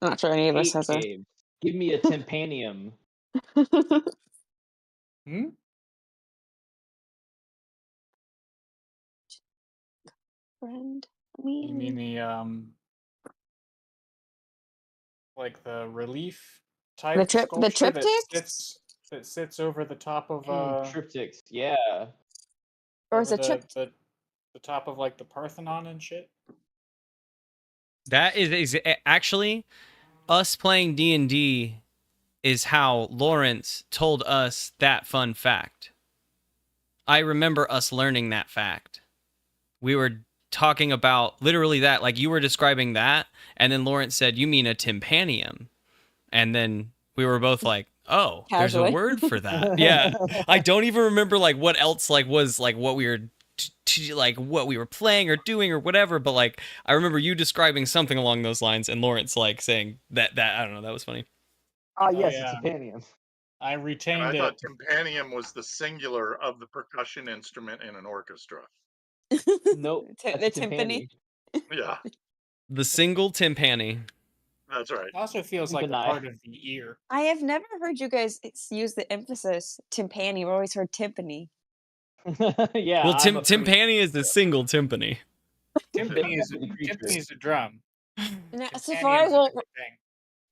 I'm not sure any of us Hate has a. caves. Give me a tympanium. Hmm? Friend You mean me. like the relief The type the sculpture that triptychs, sits over the top of Triptychs, yeah. or is over it the top of like the Parthenon and shit? That is actually us playing D&D is how Lawrence told us that fun fact. I remember us learning that fact. We were talking about literally that, like you were describing that, and then Lawrence said, "You mean a tympanium?" And then we were both like, "Oh, there's a Casually. word for that." Yeah, I don't even remember like what else like was like what we were like what we were playing or doing or whatever, but like I remember you describing something along those lines, and Lawrence like saying that I don't know, that was funny. Ah, Oh, yes, yeah. it's tympanium. I And retained I it. thought tympanium was the singular of the percussion instrument in an orchestra. Nope, The that's a timpani. timpani. Yeah, The single timpani. that's right. It also feels like a Tympani. part of the ear. I have never heard you guys use the emphasis timpani. I've always heard timpani. Yeah, Well, I'm a pretty, timpani is the single timpani. Timpani is pretty creature. timpani is a drum. No, Timpanium Safari is a won't. different thing.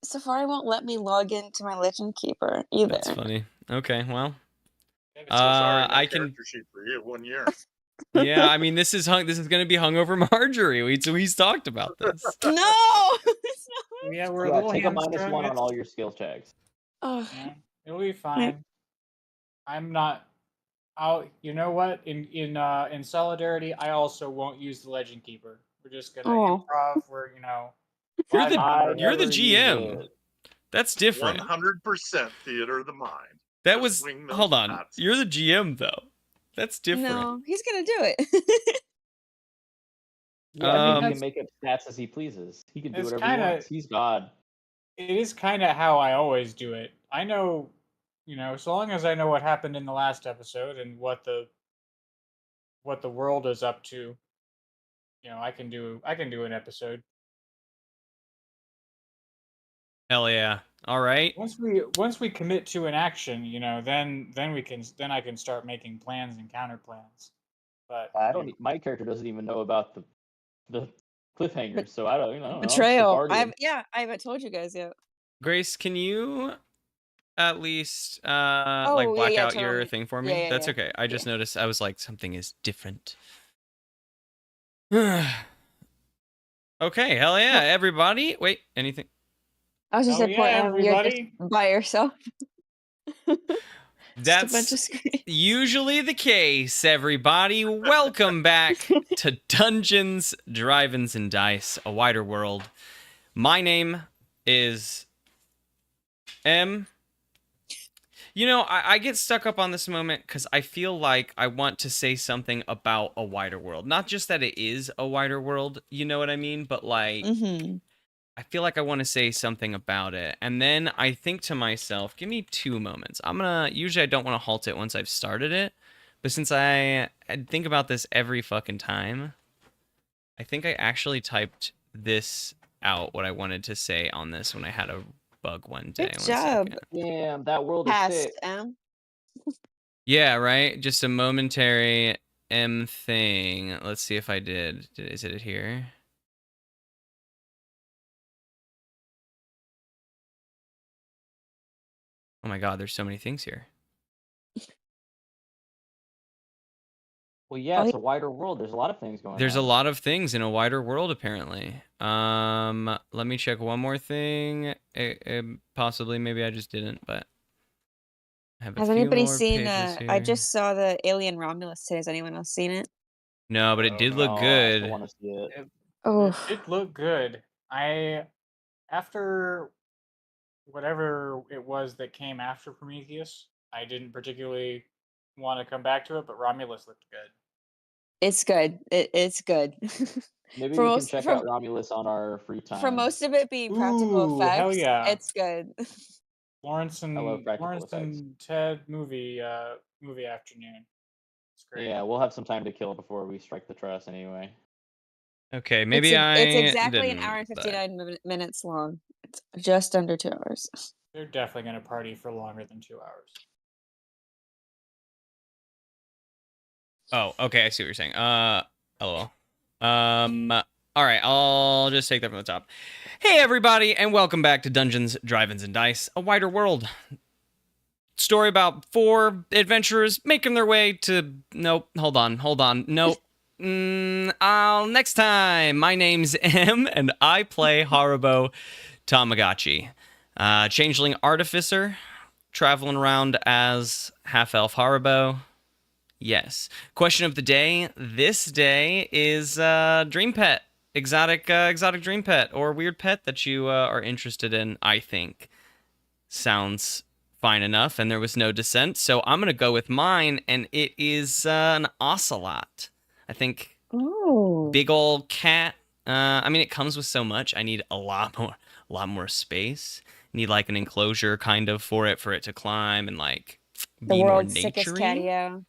Safari won't let me log into my Legend Keeper either. That's funny. Okay, well, Maybe So sorry, no I can. character sheet for you. 1 year. Yeah, I mean, this is going to be hungover Marjorie. He's talked about this. No, it's not. Yeah, we're a Yeah, little take a -1 hamstrung. on all your skill checks. Oh, Yeah, it'll be fine. I'm not. You know what? In solidarity, I also won't use the Legend Keeper. We're just gonna Oh. improv. You're the You're the never use GM. it. That's different. 100% theater of the mind. That Just was swing those hold on. bats. You're the GM though. That's different. no, he's gonna do it. Yeah, I mean, he Um, can make up stats as he pleases. He can do It's whatever he kinda- wants. He's God. It is kind of how I always do it. I know, so long as I know what happened in the last episode and what the world is up to, I can do an episode. Hell yeah. All right. Once we commit to an action, then I can start making plans and counter plans. But I don't. My character doesn't even know about the cliffhangers, so I don't. I don't Betrayal. know. I haven't told you guys yet. Grace, can you at least Oh, black yeah, out your totally. thing for me? Yeah, That's yeah. okay. I just noticed. I was like, something is different. Okay, hell yeah, everybody. Wait, anything? I was just Hell at yeah, point you're just everybody. by yourself. That's just a bunch of screens. usually the case, everybody. Welcome back to Dungeons, Drive-Ins, and Dice, a wider world. My name is M. I get stuck up on this moment because I feel like I want to say something about a wider world. Not just that it is a wider world, you know what I mean? But like, I feel like I want to say something about it. And then I think to myself, give me 2 moments. Usually I don't want to halt it once I've started it. But since I think about this every fucking time, I think I actually typed this out, what I wanted to say on this when I had a bug one day. Good job. Damn, that world is Past sick. Yeah, right? Just a momentary M thing. Let's see if I did. Is it here? Oh my god, there's so many things here. Well, yeah, it's a wider world. There's a lot of things going on. There's a lot of things in a wider world, apparently. Let me check one more thing. Possibly, maybe I just didn't, but I have a Has few anybody more seen? pages here. I just saw the Alien Romulus today. Has anyone else seen it? No, but it did look I good. still want to see it. Oh, It looked good. After whatever it was that came after Prometheus, I didn't particularly want to come back to it, but Romulus looked good. it's good. It's good. Maybe For we most- can check out Romulus on our free time. For most of it being practical Ooh, effects, hell yeah. it's good. Lawrence love practical and effects. Ted movie afternoon. It's great. Yeah, we'll have some time to kill before we strike the truss anyway. Okay, maybe it's I exactly an didn't, hour and but- 59 minutes long. It's just under 2 hours. They're definitely going to party for longer than 2 hours. Oh, okay. I see what you're saying. LOL. All right. I'll just take that from the top. Hey, everybody, and welcome back to Dungeons, Drive-Ins, and Dice, a wider world. Story about 4 adventurers making their way to... Nope. Hold on. Nope. Next time. My name's M, and I play Haribo Tamagotchi. Changeling Artificer, traveling around as half-elf Haribo. Yes. Question of the day. This day is dream pet. Exotic dream pet or weird pet that you are interested in, I think. Sounds fine enough, and there was no dissent, so I'm going to go with mine, and it is an ocelot. I think big old cat. I mean, it comes with so much. I need a lot more space. Need like an enclosure kind of for it to climb and like The be more world's sickest naturey. catio.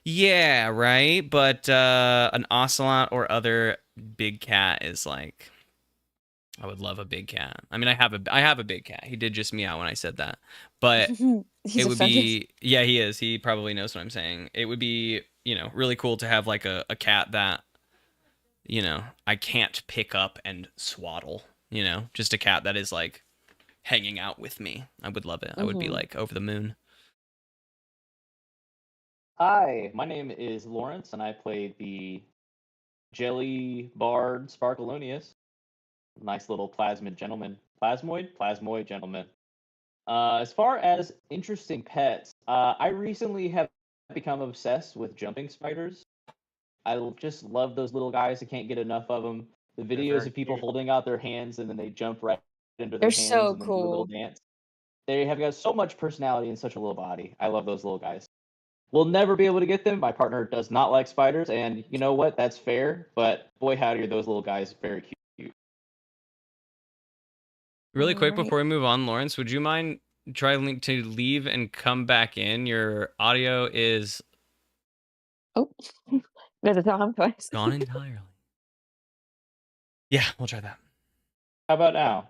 Yeah, right. But an ocelot or other big cat is like, I would love a big cat. I mean, I have a big cat. He did just meow when I said that, but He's it would offended. be, yeah, he is. He probably knows what I'm saying. It would be, really cool to have like a cat that, I can't pick up and swaddle. Just a cat that is like hanging out with me. I would love it. I would be like over the moon. Hi, my name is Lawrence, and I play the Jelly Bard Sparkalonius. Nice little plasmid gentleman. Plasmoid gentleman. As far as interesting pets, I recently have become obsessed with jumping spiders. I just love those little guys. I can't get enough of them. The videos of people holding out their hands and then they jump right into their They're hands so and then do a little cool. dance. They have got so much personality in such a little body. I love those little guys. We'll never be able to get them. My partner does not like spiders, and you know what? That's fair. But boy, howdy, are those little guys very cute. Really quick Alright. before we move on, Lawrence, would you mind trying to leave and come back in? Your audio is Oh, there's a Tom twice. gone entirely. Yeah, we'll try that. How about now?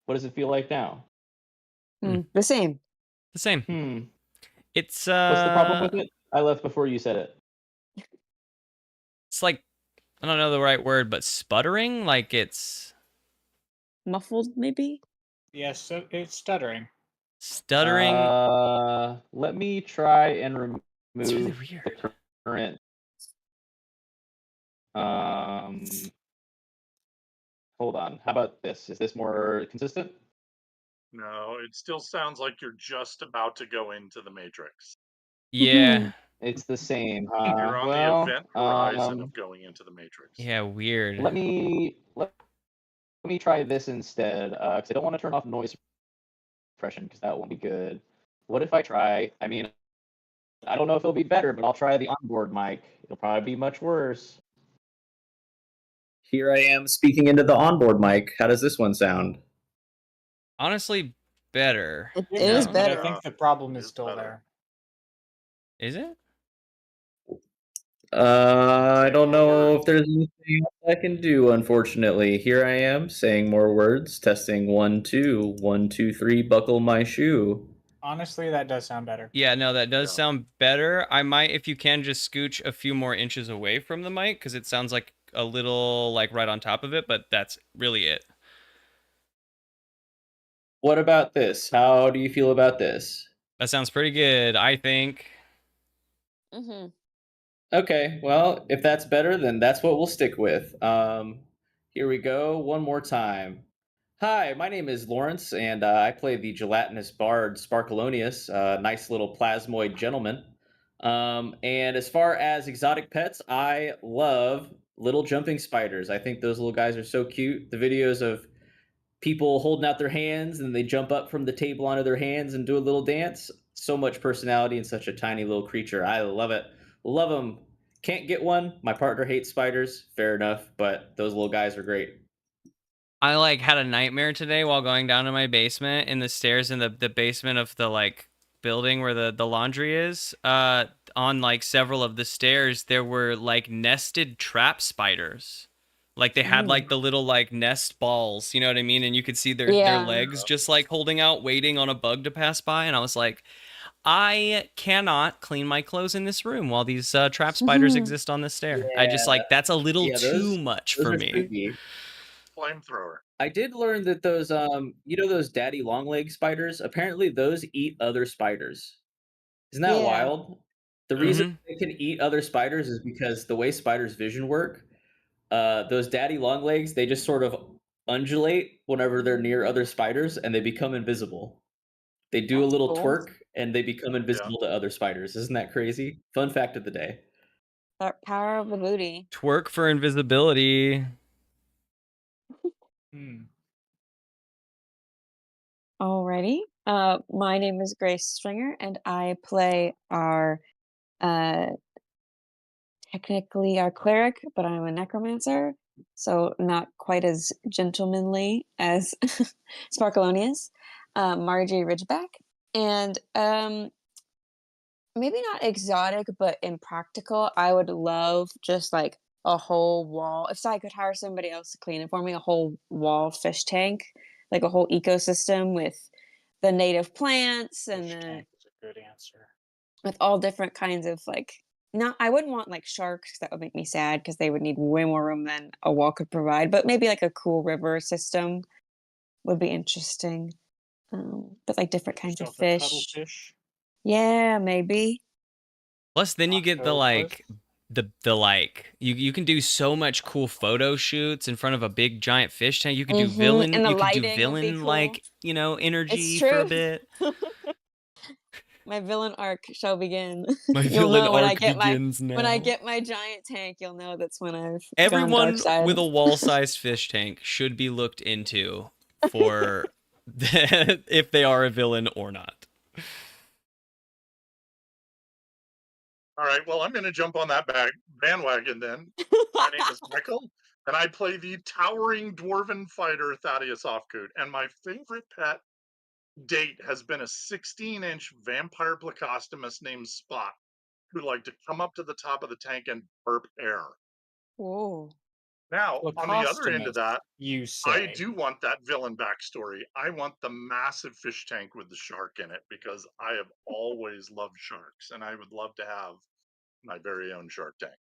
What does it feel like now? The same. The same. It's What's the problem with it? I left before you said it. It's like, I don't know the right word, but sputtering. Like it's Muffled, maybe? Yes, so it's stuttering. stuttering. Let me try and remove It's really the weird. current. Hold on. How about this? Is this more consistent? No, it still sounds like you're just about to go into the Matrix. Yeah. It's the same. You're on the event horizon of going into the Matrix. Yeah, weird. Let me try this instead, because I don't want to turn off noise suppression, because that won't be good. What if I try? I mean, I don't know if it'll be better, but I'll try the onboard mic. It'll probably be much worse. Here I am speaking into the onboard mic. How does this one sound? Honestly, better. It It is is, but I better. think the problem is It's still better. there. Is it? I Say don't more know words. if there's anything else I can do, unfortunately. Here I am saying more words, testing 1, 2, 1, 2, 3, buckle my shoe. Honestly, that does sound better. Yeah, no, that does Yeah. sound better. I might, if you can, just scooch a few more inches away from the mic, because it sounds like a little like right on top of it, but that's really it. What about this? How do you feel about this? That sounds pretty good, I think. Okay, well, if that's better, then that's what we'll stick with. Here we go, one more time. Hi, my name is Lawrence, and I play the gelatinous bard Sparkalonius, a nice little plasmoid gentleman. And as far as exotic pets, I love little jumping spiders. I think those little guys are so cute. The videos of people holding out their hands and they jump up from the table onto their hands and do a little dance. So much personality in such a tiny little creature. I love it. Love them. Can't get one. My partner hates spiders. Fair enough, but those little guys are great. I like had a nightmare today while going down to my basement in the stairs in the basement of the like building where the laundry is. On like several of the stairs there were like nested trap spiders. Like they had like Ooh. the little like nest balls, you know what I mean? And you could see their Yeah. legs just like holding out, waiting on a bug to pass by. And I was like, I cannot clean my clothes in this room while these trap spiders exist on the stair. I just Yeah, like that's a little yeah, too much those for are me. spooky. Flamethrower. I did learn that those you know those daddy long leg spiders, apparently those eat other spiders. Isn't that Yeah. wild? The reason Mhm. they can eat other spiders is because the way spiders' vision work, those daddy long legs, they just sort of undulate whenever they're near other spiders and they become invisible. They do a That's little cool. twerk and they become Yeah. invisible to other spiders. Isn't that crazy? Fun fact of the day. That power of the booty. Twerk for invisibility. Hmm. Alrighty. My name is Grace Stringer, and I play our uh technically our cleric, but I'm a necromancer, so not quite as gentlemanly as Sparkalonius, Marjorie Ridgeback, and maybe not exotic, but impractical. I would love just like a whole wall. If I could hire somebody else to clean it for me, a whole wall fish tank, like a whole ecosystem with the native plants and Fish the tank is a good answer. with all different kinds of like not I wouldn't want like sharks, that would make me sad because they would need way more room than a wall could provide, but maybe like a cool river system would be interesting. But like different kinds of Yourself a fish. cuttlefish. Yeah, maybe. Plus, then you get the Octopus. like the like you can do so much cool photo shoots in front of a big giant fish tank. You could do And villain. the You could do lighting would be villain cool. like It's energy for a true. bit. My villain arc shall begin. My You'll villain know when I arc get my begins when I now. get my giant tank, you'll know that's when I've gone dark Everyone side. with a wall-sized fish tank should be looked into for if they are a villain or not. All right. Well, I'm going to jump on that bandwagon then. My name is Michael, and I play the towering dwarven fighter Thaddeus Offcoot. And my favorite pet date has been a 16-inch vampire plecostomus named Spot, who like to come up to the top of the tank and burp air. Whoa. Now, on the other end of Plecostomus, that, you I say. do want that villain backstory. I want the massive fish tank with the shark in it because I have always loved sharks, and I would love to have my very own shark tank.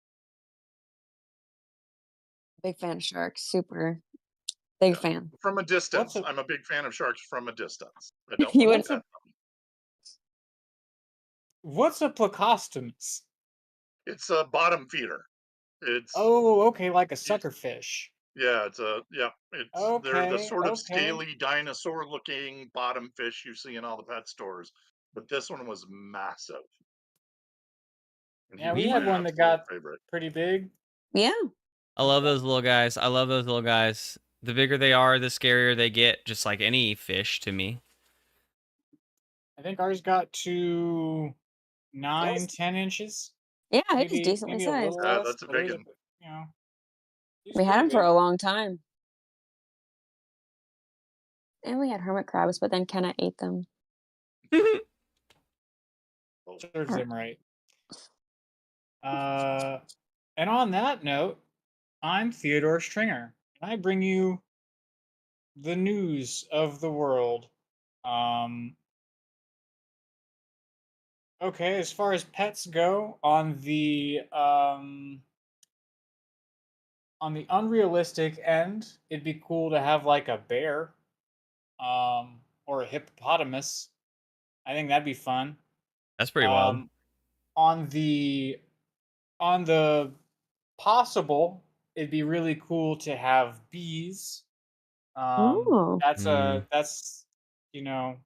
Big fan of sharks. Super big Yeah. fan. From a What's distance. a I'm a big fan of sharks from a distance. I don't You want to would pet them. what's a plecostomus? It's a bottom feeder. It's Oh, okay, like a y- suckerfish. yeah, they're the Okay, sort of okay. scaly dinosaur looking bottom fish you see in all the pet stores. But this one was massive. And he Yeah, was we my had We one that absolute got favorite. pretty big. Yeah. I love those little guys. I love those little guys. The bigger they are, the scarier they get, just like any fish to me. I think ours got to It 9, was 10 inches. yeah, it was Maybe decently maybe a little sized. Yeah, less, that's a but it big was, one. you know, it was We had pretty them for big. a long time. And we had hermit crabs, but then Kenna ate them. Oh, Serves Or them right. And on that note, I'm Theodore Stringer, and I bring you the news of the world. Um, okay, as far as pets go, on the unrealistic end, it'd be cool to have like a bear, or a hippopotamus. I think that'd be fun. That's pretty wild. Um, on the on the possible, it'd be really cool to have bees. oh, That's you know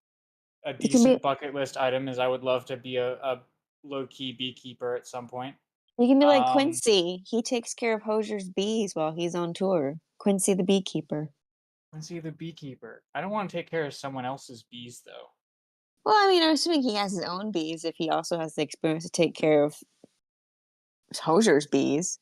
a you can be decent bucket list item. Is I would love to be a low key beekeeper at some point. like Um, Quincy. He takes care of Hosier's bees while he's on tour. Quincy the beekeeper. Quincy the beekeeper. I don't want to take care of someone else's bees though. Well, I mean, I'm assuming he has his own bees if he also has the experience to take care of Hosier's bees.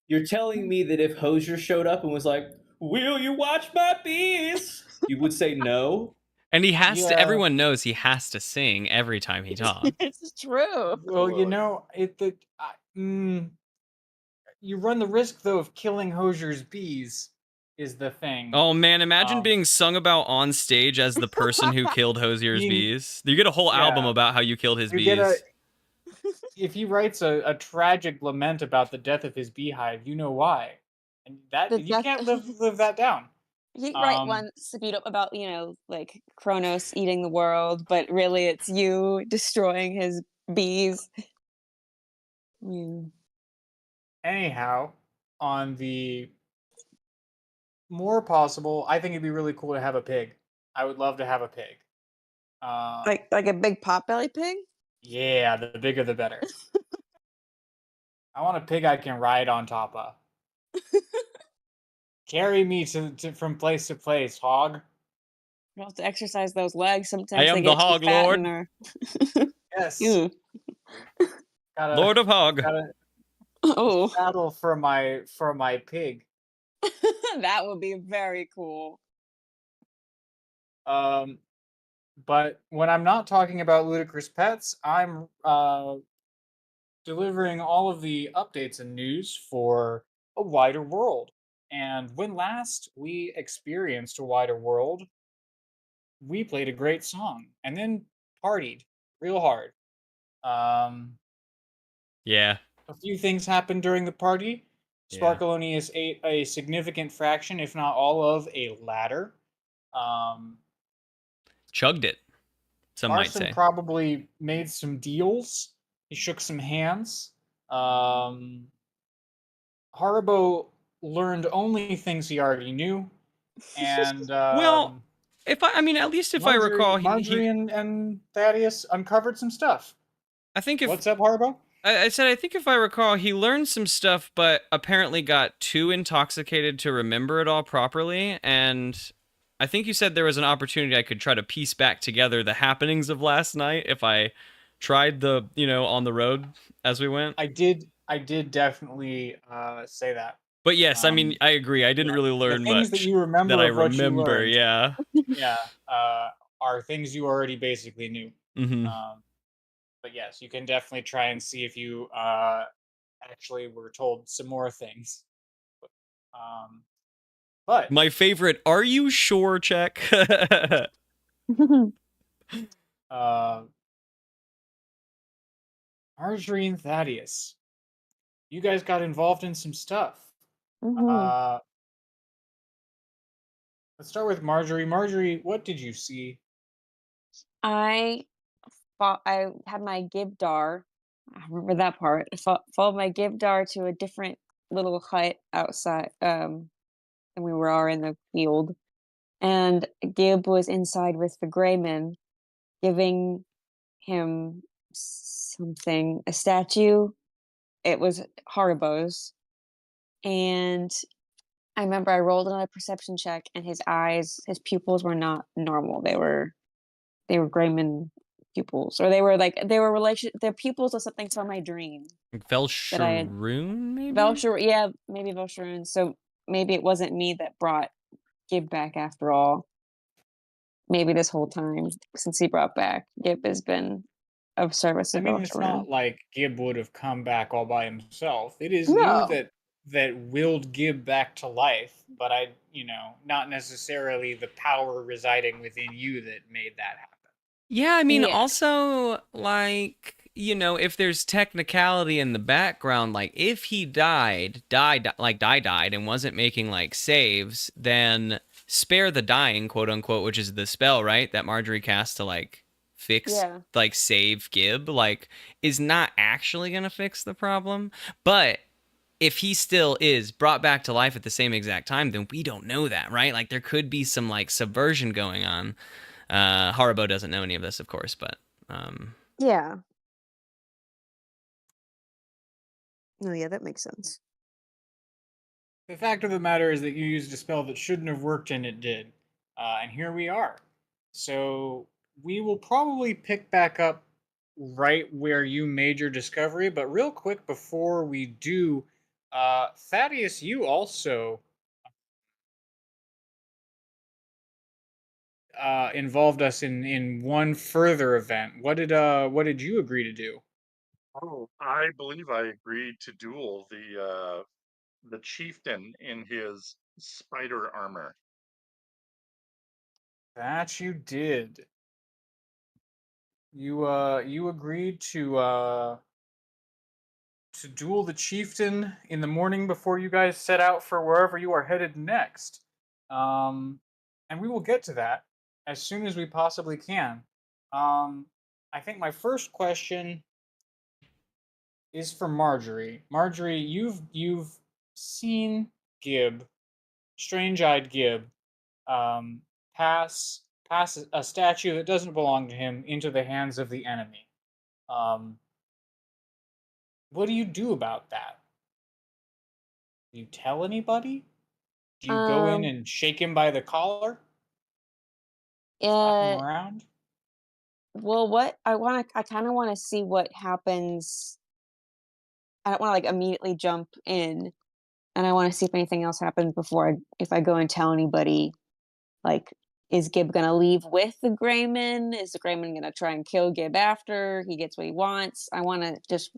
You're telling me that if Hosier showed up and was like, "Will you watch my bees?" you would say no? And he has to, Yeah. everyone knows he has to sing every time he talks. It's true. Well, absolutely. it the you run the risk though of killing Hosier's bees. Is the thing. Oh man, imagine being sung about on stage as the person who killed Hosier's bees. You get a whole album about how you killed his bees. If he writes a tragic lament about the death of his beehive, you know why. And that you can't live that down. You write one about, like Kronos eating the world, but really it's you destroying his bees. Yeah. Anyhow, on the more possible, I think it'd be really cool to have a pig. I would love to have a pig. Like a big potbelly pig? Yeah, the bigger the better. I want a pig I can ride on top of. Carry me from place to place, hog. You have to exercise those legs. Sometimes I am they the get hog too fat lord. in there. Yes. Lord of hog. Battle for my pig. That would be very cool. But when I'm not talking about ludicrous pets, I'm delivering all of the updates and news for a wider world. And when last we experienced a wider world, we played a great song and then partied real hard. Yeah. A few things happened during the party. Yeah. Sparkalonius ate a significant fraction, if not all of, a ladder. Chugged it, some might say. Probably made some deals. He shook some hands. Haribo learned only things he already knew. And well, at least if I recall, Marjorie and Thaddeus uncovered some stuff. I think What's up, Haribo? I said I think if I recall, he learned some stuff, but apparently got too intoxicated to remember it all properly. And I think you said there was an opportunity I could try to piece back together the happenings of last night if I tried on the road as we went. I did definitely say that. But yes, I agree. I didn't really learn much. Things that you remember that I of what you remember, learned. yeah. Yeah, are things you already basically knew. Mm-hmm. But yes, you can definitely try and see if you actually were told some more things. But my favorite, are you sure check? Marjorie and Thaddeus, you guys got involved in some stuff. Mm-hmm. Let's start with Marjorie. Marjorie, what did you see? I had my Gibdar. I remember that part. I followed my Gibdar to a different little hut outside, and we were all in the field. And Gib was inside with the Greyman, giving him something, a statue. It was Haribo's. And I remember I rolled another perception check, and his pupils were not normal. They were Greyman pupils, or they were their pupils of something from my dream. Velsharoon, maybe? Maybe Velsharoon. So maybe it wasn't me that brought Gib back after all. Maybe this whole time, since he brought back, Gib has been of service to Velsharoon. It's not like Gib would have come back all by himself. It is you that willed Gib back to life, but not necessarily the power residing within you that made that happen. Yeah, also, if there's technicality in the background, like, if he died, and wasn't making, saves, then spare the dying, quote-unquote, which is the spell, right, that Marjorie cast to, fix, save Gib, is not actually gonna fix the problem, but if he still is brought back to life at the same exact time, then we don't know that, right? There could be some, subversion going on. Haribo doesn't know any of this, of course, but yeah. No, yeah, that makes sense. The fact of the matter is that you used a spell that shouldn't have worked, and it did. And here we are. So we will probably pick back up right where you made your discovery, but real quick before we do, Thaddeus, you also involved us in one further event. What did you agree to do? Oh, I believe I agreed to duel the chieftain in his spider armor. That you did. You agreed to duel the chieftain in the morning before you guys set out for wherever you are headed next. Um, and we will get to that as soon as we possibly can. I think my first question is for Marjorie. Marjorie, you've seen Gib, strange-eyed Gib, um, pass a statue that doesn't belong to him into the hands of the enemy. Um, what do you do about that? Do you tell anybody? Do you go in Um, and shake him by the collar? Slap him uh, around? well, I kind of want to see what happens. I don't want to like immediately jump in, and I want to see if anything else happens if I go and tell anybody. Like, is Gib gonna leave with the Greyman? Is the Greyman gonna try and kill Gib after he gets what he wants? I want to just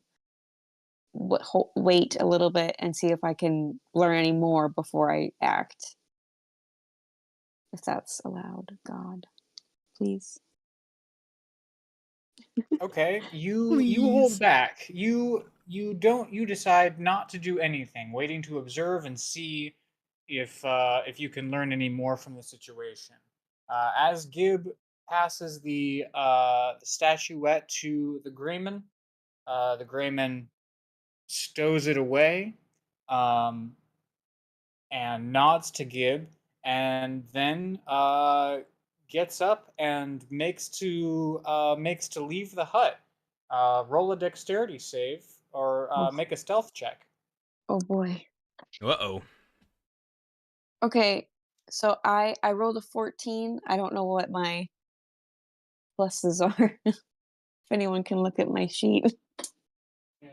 wait a little bit and see if I can learn any more before I act. If that's allowed, God, please. Okay, you hold Please. back. You decide not to do anything, waiting to observe and see if you can learn any more from the situation. As Gib passes the statuette to the Greyman stows it away, um, and nods to Gib, and then gets up and makes to leave the hut. Roll a dexterity save or Oh, make a stealth check. oh boy. Uh-oh. Okay, so I rolled a 14. I don't know what my pluses are. If anyone can look at my sheet. Yeah.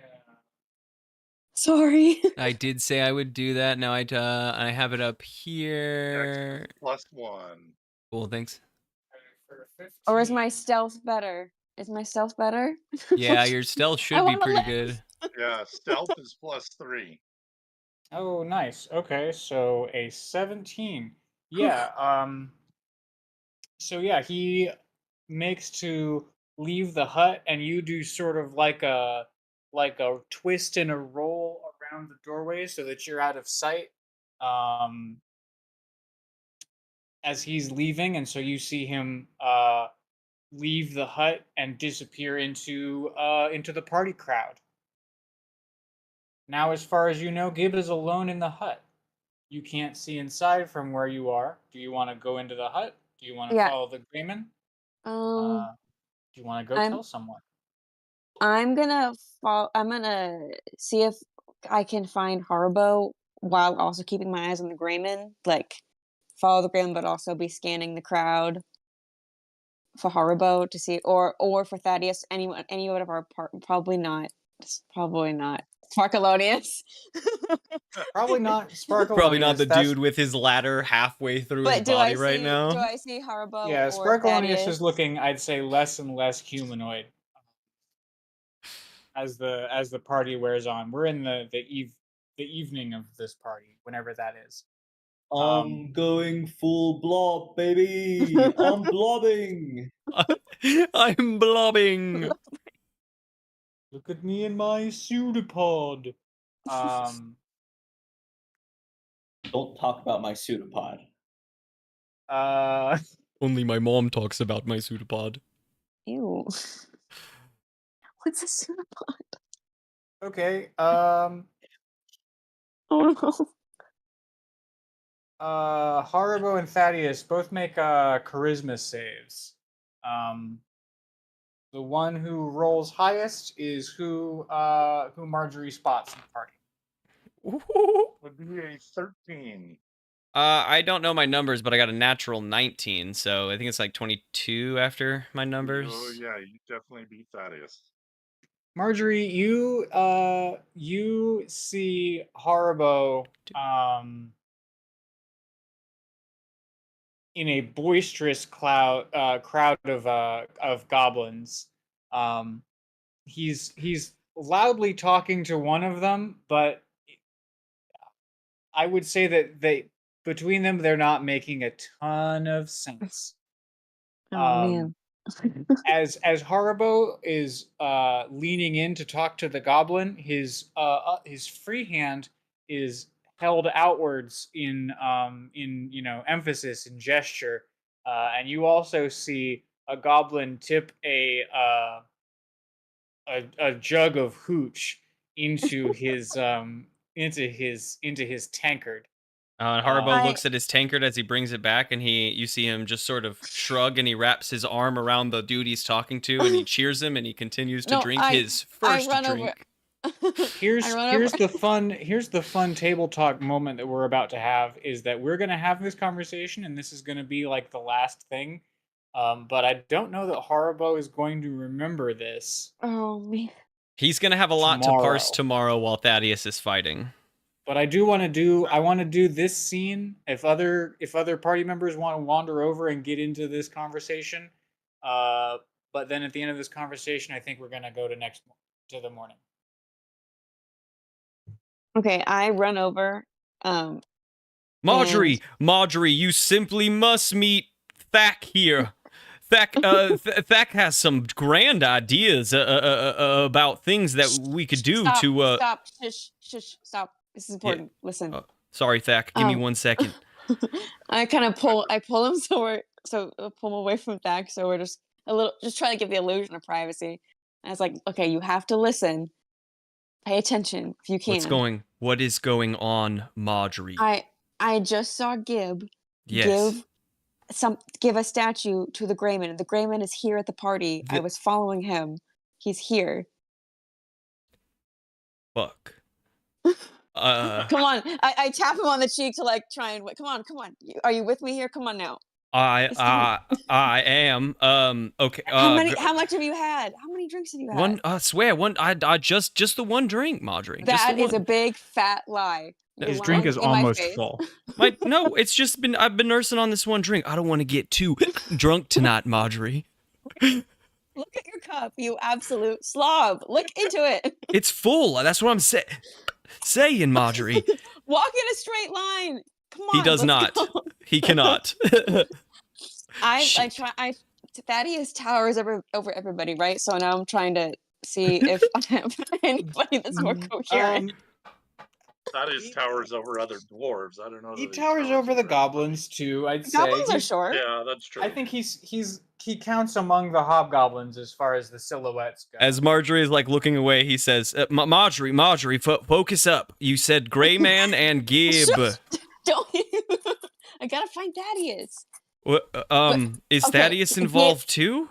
Sorry. I did say I would do that. Now I have it up Dex here. +1. Cool, thanks. For Or is my 15. stealth better? Is my stealth better? Yeah, your stealth I should be want to pretty live. good. Yeah, stealth is +3. Oh, nice. Okay, so a 17. Yeah. So yeah, he makes to leave the hut, and you do sort of like a twist and a roll around the doorway so that you're out of sight um as he's leaving, and so you see him leave the hut and disappear into the party crowd. Now, as far as you know, Gib is alone in the hut. You can't see inside from where you are. Do you want to go into the hut? Do you want to Yeah. follow the Greyman? Um, Do you want to go I'm tell someone? I'm gonna see if I can find Harbo while also keeping my eyes on the Greyman. Like, follow the Greyman, but also be scanning the crowd for Haribo to see, or for Thaddeus, any one of our probably not, probably not Sparkalonius. Probably not Probably not Sparkalonius. the That's dude with his ladder halfway through his But body right do now. I see Haribo yeah. or Sparkalonius is Thaddeus? looking, I'd say, less and less humanoid as the party wears on. We're in the evening of this party, whenever that is. I'm going full blob, baby. I'm blobbing. I'm blobbing. Look at me in my pseudopod. Um, Don't talk about my pseudopod. uh, Only my mom talks about my pseudopod. Ew. What's a pseudopod? okay. Oh no. Haribo and Thaddeus both make charisma saves. Um, the one who rolls highest is who Marjorie spots in the party. Would be a 13. I don't know my numbers, but I got a natural 19, so I think it's like 22 after my Oh, numbers. yeah, you definitely beat Thaddeus. Marjorie, you see Haribo in a boisterous crowd of goblins. Um, he's loudly talking to one of them, but I would say that between them they're not making a ton of sense. Oh Um, man. as Haribo is leaning in to talk to the goblin, his free hand is held outwards in emphasis and gesture, and you also see a goblin tip a jug of hooch into his tankard. And Haribo I looks at his tankard as he brings it back, and you see him just sort of shrug, and he wraps his arm around the dude he's talking to, and he cheers him, and he continues to no, drink his I first run drink. over. Here's I run over. the fun table talk moment that we're about to have is that we're gonna have this conversation, and this is gonna be like the last thing. But I don't know that Haribo is going to remember this Oh man. He's gonna have a lot to parse tomorrow. tomorrow while Thaddeus is fighting. But I want to do this scene. If other party members want to wander over and get into this conversation, but then at the end of this conversation, I think we're gonna go to the morning. Okay, I run over. Marjorie, Marjorie, you simply must meet Thack here. Thack has some grand ideas about things that we could do Stop, to. Stop! Shush! Stop! This is important. Listen. Sorry, Thack. Give me 1 second. I kind of pull him pull him away from Thack, so we're just trying to give the illusion of privacy. And it's like, okay, you have to listen. Pay attention if you can. What is going on, Marjorie? I just saw Gib Yes. give a statue to the Greyman. The Greyman is here at the party. I was following him. He's here. Fuck. Come on. I tap him on the cheek to like try and come on. Are you with me here? Come on now. I am. Okay. How much have you had? How many drinks have you had? One. I swear. One. I just the one drink, Marjorie. That is a big fat lie. His drink is almost full. No, it's just I've been nursing on this one drink. I don't want to get too drunk tonight, Marjorie. Look at your cup, you absolute slob. Look into it. It's full. That's what I'm saying, Marjorie. Walk in a straight line. Come on. He does not. Go. He cannot. Thaddeus towers over everybody, right? So now I'm trying to see if I have anybody that's more coherent. Thaddeus towers over other dwarves. I don't know. He towers over the goblins too. I'd say. Goblins are short. Yeah, that's true. I think he counts among the hobgoblins as far as the silhouettes go. As Marjorie is like looking away, he says, Marjorie, focus up. You said Gray Man and Gib. Don't you? I gotta find Thaddeus. Is Thaddeus involved too?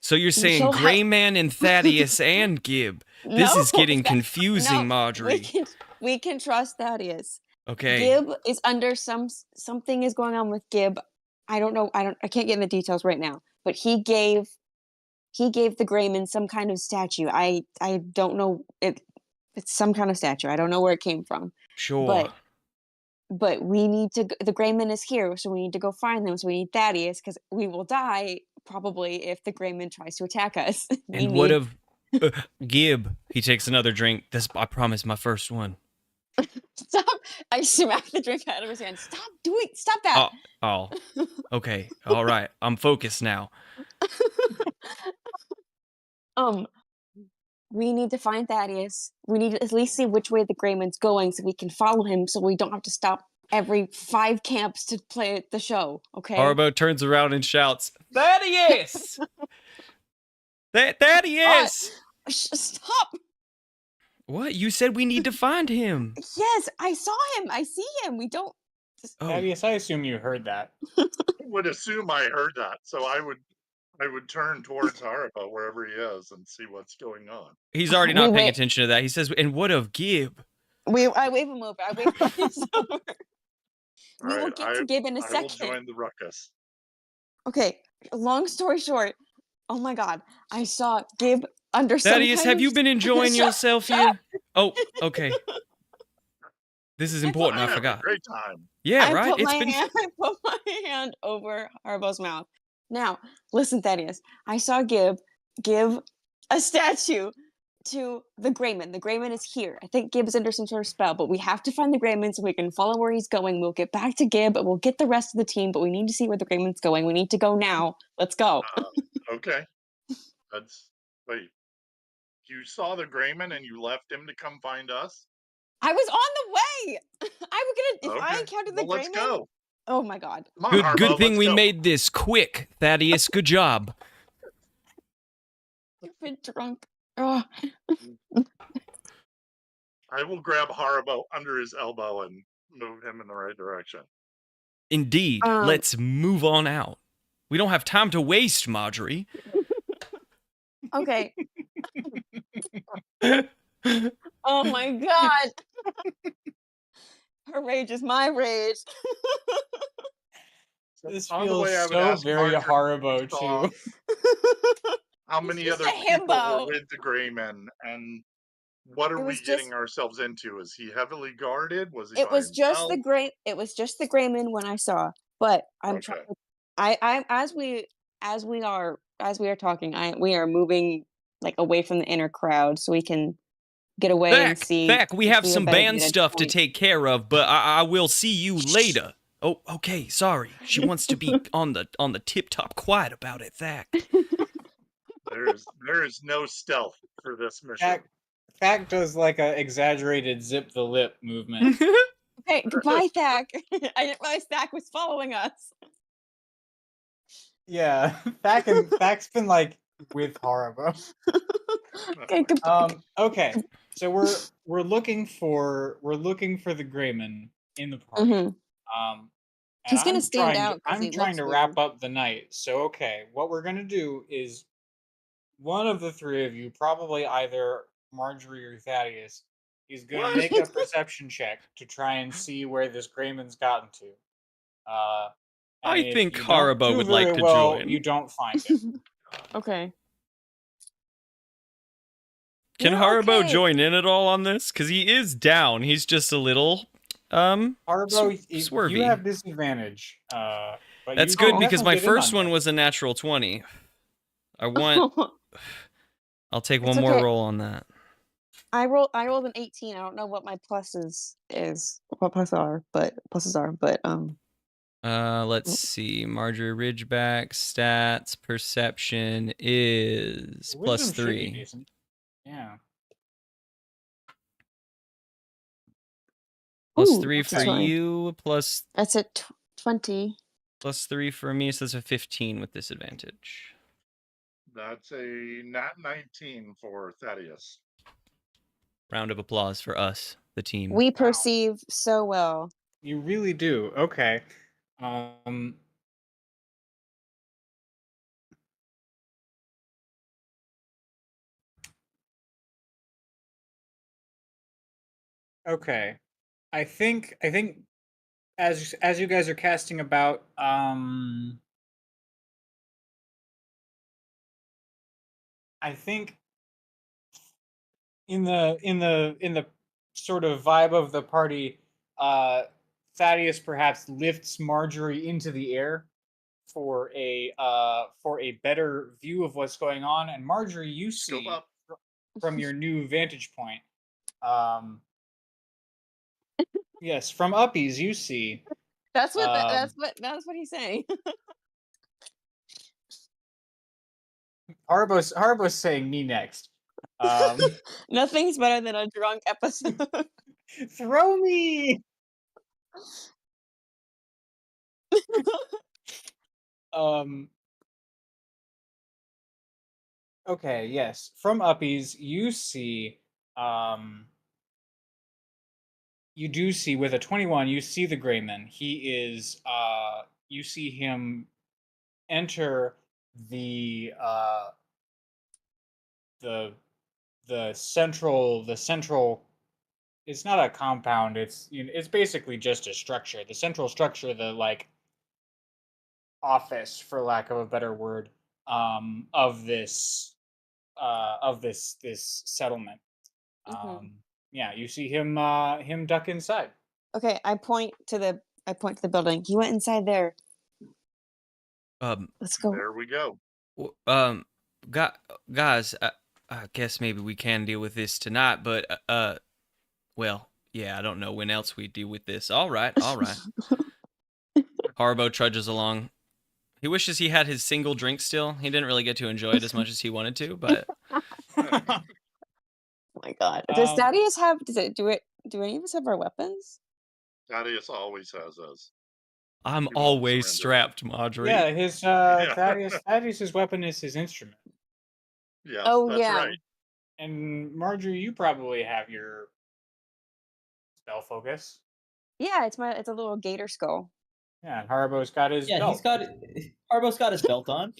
So you're saying Gray Man and Thaddeus and Gib? This is getting confusing, Marjorie. We can trust Thaddeus. Okay. Gib is under something is going on with Gib. I don't know. I can't get in the details right now. But he gave the Greyman some kind of statue. I don't know. It's some kind of statue. I don't know where it came from. Sure. But we need to. The Greyman is here, so we need to go find them. So we need Thaddeus because we will die probably if the Greyman tries to attack us. And what of Gib? He takes another drink. I promise, my first one. Stop! I smack the drink out of his hand. Stop that! Oh. Okay. All right. I'm focused now. We need to find Thaddeus. We need to at least see which way the Greyman's going so we can follow him so we don't have to stop every 5 camps to play the show, okay? Haribo turns around and shouts, Thaddeus! Thaddeus! Stop! What? You said we need to find him. Yes, I saw him. I see him. We don't... Thaddeus, I assume you heard that. I would assume I heard that, so I would turn towards Haribo wherever he is and see what's going on. He's already not paying attention to that. He says, and what of Gib? I wave him over. I wave him over. We will get to Gib in a second. I will join the ruckus. Okay, long story short. Oh my god, I saw Gib under some Thaddeus, have you been enjoying yourself here? Oh, okay. This is important. I forgot. Great time. Yeah, right. I put my hand over Haribo's mouth. Now, listen, Thaddeus. I saw Gib give a statue to the Greyman. The Greyman is here. I think Gib is under some sort of spell, but we have to find the Greyman so we can follow where he's going. We'll get back to Gib, and we'll get the rest of the team, but we need to see where the Greyman's going. We need to go now. Let's go. Okay. Wait. You saw the Greyman and you left him to come find us? I was on the way. If I Okay. encountered the Well, let's Greyman, go. oh my god. Come on, Good Harbo, thing let's we go. made this quick, Thaddeus. Good job. You've been drunk. Oh. I will grab Haribo under his elbow and move him in the right direction. Indeed. Let's move on out. We don't have time to waste, Marjorie. Okay. Oh my god. Her rage is my rage. This On the feels way, I would so ask very Marjorie Haribo, if she saw too. How many just other a people were himbo. with the Greyman, and what are It we was getting just- ourselves into? Is he heavily guarded? Was he It by was just himself? it was just the Greyman when I saw. But I'm Okay. trying. I as we are talking, we are moving like away from the inner crowd so we can get away and see. Thack, we have some better band vantage stuff to point. take care of, but I will see you later. Oh, okay, sorry. She wants to be on the tip-top quiet about it, Thack. There is no stealth for this mission. Thack does like a exaggerated zip the lip movement. Okay, goodbye, Thack. I didn't realize Thack was following us. Yeah, Thack's been like with Haribo. Okay, goodbye. Okay, so we're looking for the Greyman in the party. Mhm. And He's gonna stand out 'cause I'm he trying looks to weird. wrap up the night. So okay, what we're gonna do is one of the three of you, probably either Marjorie or Thaddeus, is gonna make a perception check to try and see where this Greyman's gotten to. And I if think you don't Haribo do would like very to well, join. You don't find it. Okay. Can You're Haribo okay. join in at all on this? Because he is down. He's just a little, Haribo, swervy. you have disadvantage. But That's you good can because definitely my get in first on one this. was a natural 20. I'll take one It's more okay. roll on that. I rolled an 18. I don't know what my pluses what pluses are, but Let's see. Marjorie Ridgeback stats perception is Wisdom should be +3. decent. Yeah. +3 that's for right. you, That's a 20. +3 for me, so that's a 15 with disadvantage. That's a nat 19 for Thaddeus. Round of applause for us, the team. We perceive so well. You really do. Okay. Okay. I think as you guys are casting about, I think in the sort of vibe of the party, Thaddeus perhaps lifts Marjorie into the air for a better view of what's going on. And Marjorie, you see Scope up. from your new vantage point. Yes, from Uppies, you see. That's what he's saying. Harbo's saying me next. Nothing's better than a drunk episode. Throw me. Okay, yes. From Uppies, you see you do see with a 21, you see the Greyman. He is you see him enter the central it's not a compound, it's basically just a structure. The central structure, the like office, for lack of a better word, of this settlement. Yeah, you see him duck inside. Okay, I point to the building. He went inside there. Let's go. There we go. Guys, I guess maybe we can deal with this tonight, but well, yeah, I don't know when else we deal with this. All right, all right. Harbo trudges along. He wishes he had his single drink still. He didn't really get to enjoy it as much as he wanted to, but Oh my god. Does Thaddeus have? Do any of us have our weapons? Thaddeus always has us. I'm He won't always surrender. strapped, Marjorie. Yeah, his Thaddeus's weapon is his instrument. Yes, Oh, that's yeah. right. And Marjorie, you probably have your spell focus. Yeah, it's a little gator skull. Yeah, and Haribo's got his belt. Harbo's got his belt on.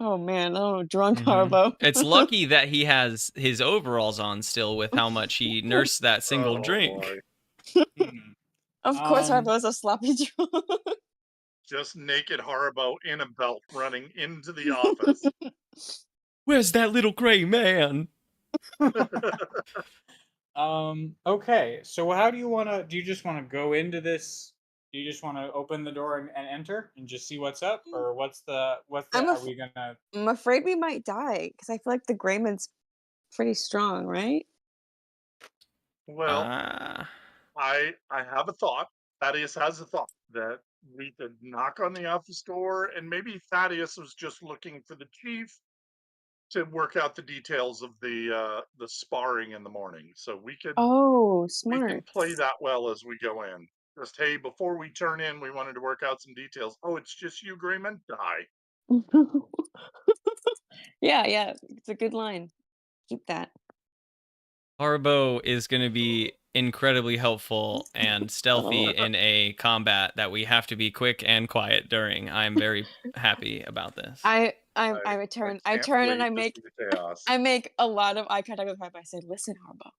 Oh man, oh drunk Mhm. Harbo. It's lucky that he has his overalls on still with how much he nursed that single Oh, drink. boy. Mhm. Of course, Um, Harbo's a sloppy drunk. Just naked Haribo in a belt running into the office. Where's that little gray man? Okay, so how do you want to? Do you just want to go into this? Do you just want to open the door and enter and just see what's up, or what's the? Are we gonna? I'm afraid we might die because I feel like the Greyman's pretty strong, right? Well, Ah. I have a thought. Thaddeus has a thought that we could knock on the office door, and maybe Thaddeus was just looking for the chief to work out the details of the sparring in the morning. So we can Oh, smart. play that well as we go in. Just hey, before we turn in, we wanted to work out some details. Oh, it's just you, Grayman. Die. Yeah, it's a good line. Keep that. Harbo is going to be incredibly helpful and stealthy in a combat that we have to be quick and quiet during. I'm very happy about this. I I turn can't and I wait to make see the chaos. I make a lot of eye contact with Harbo. I say, "Listen, Harbo."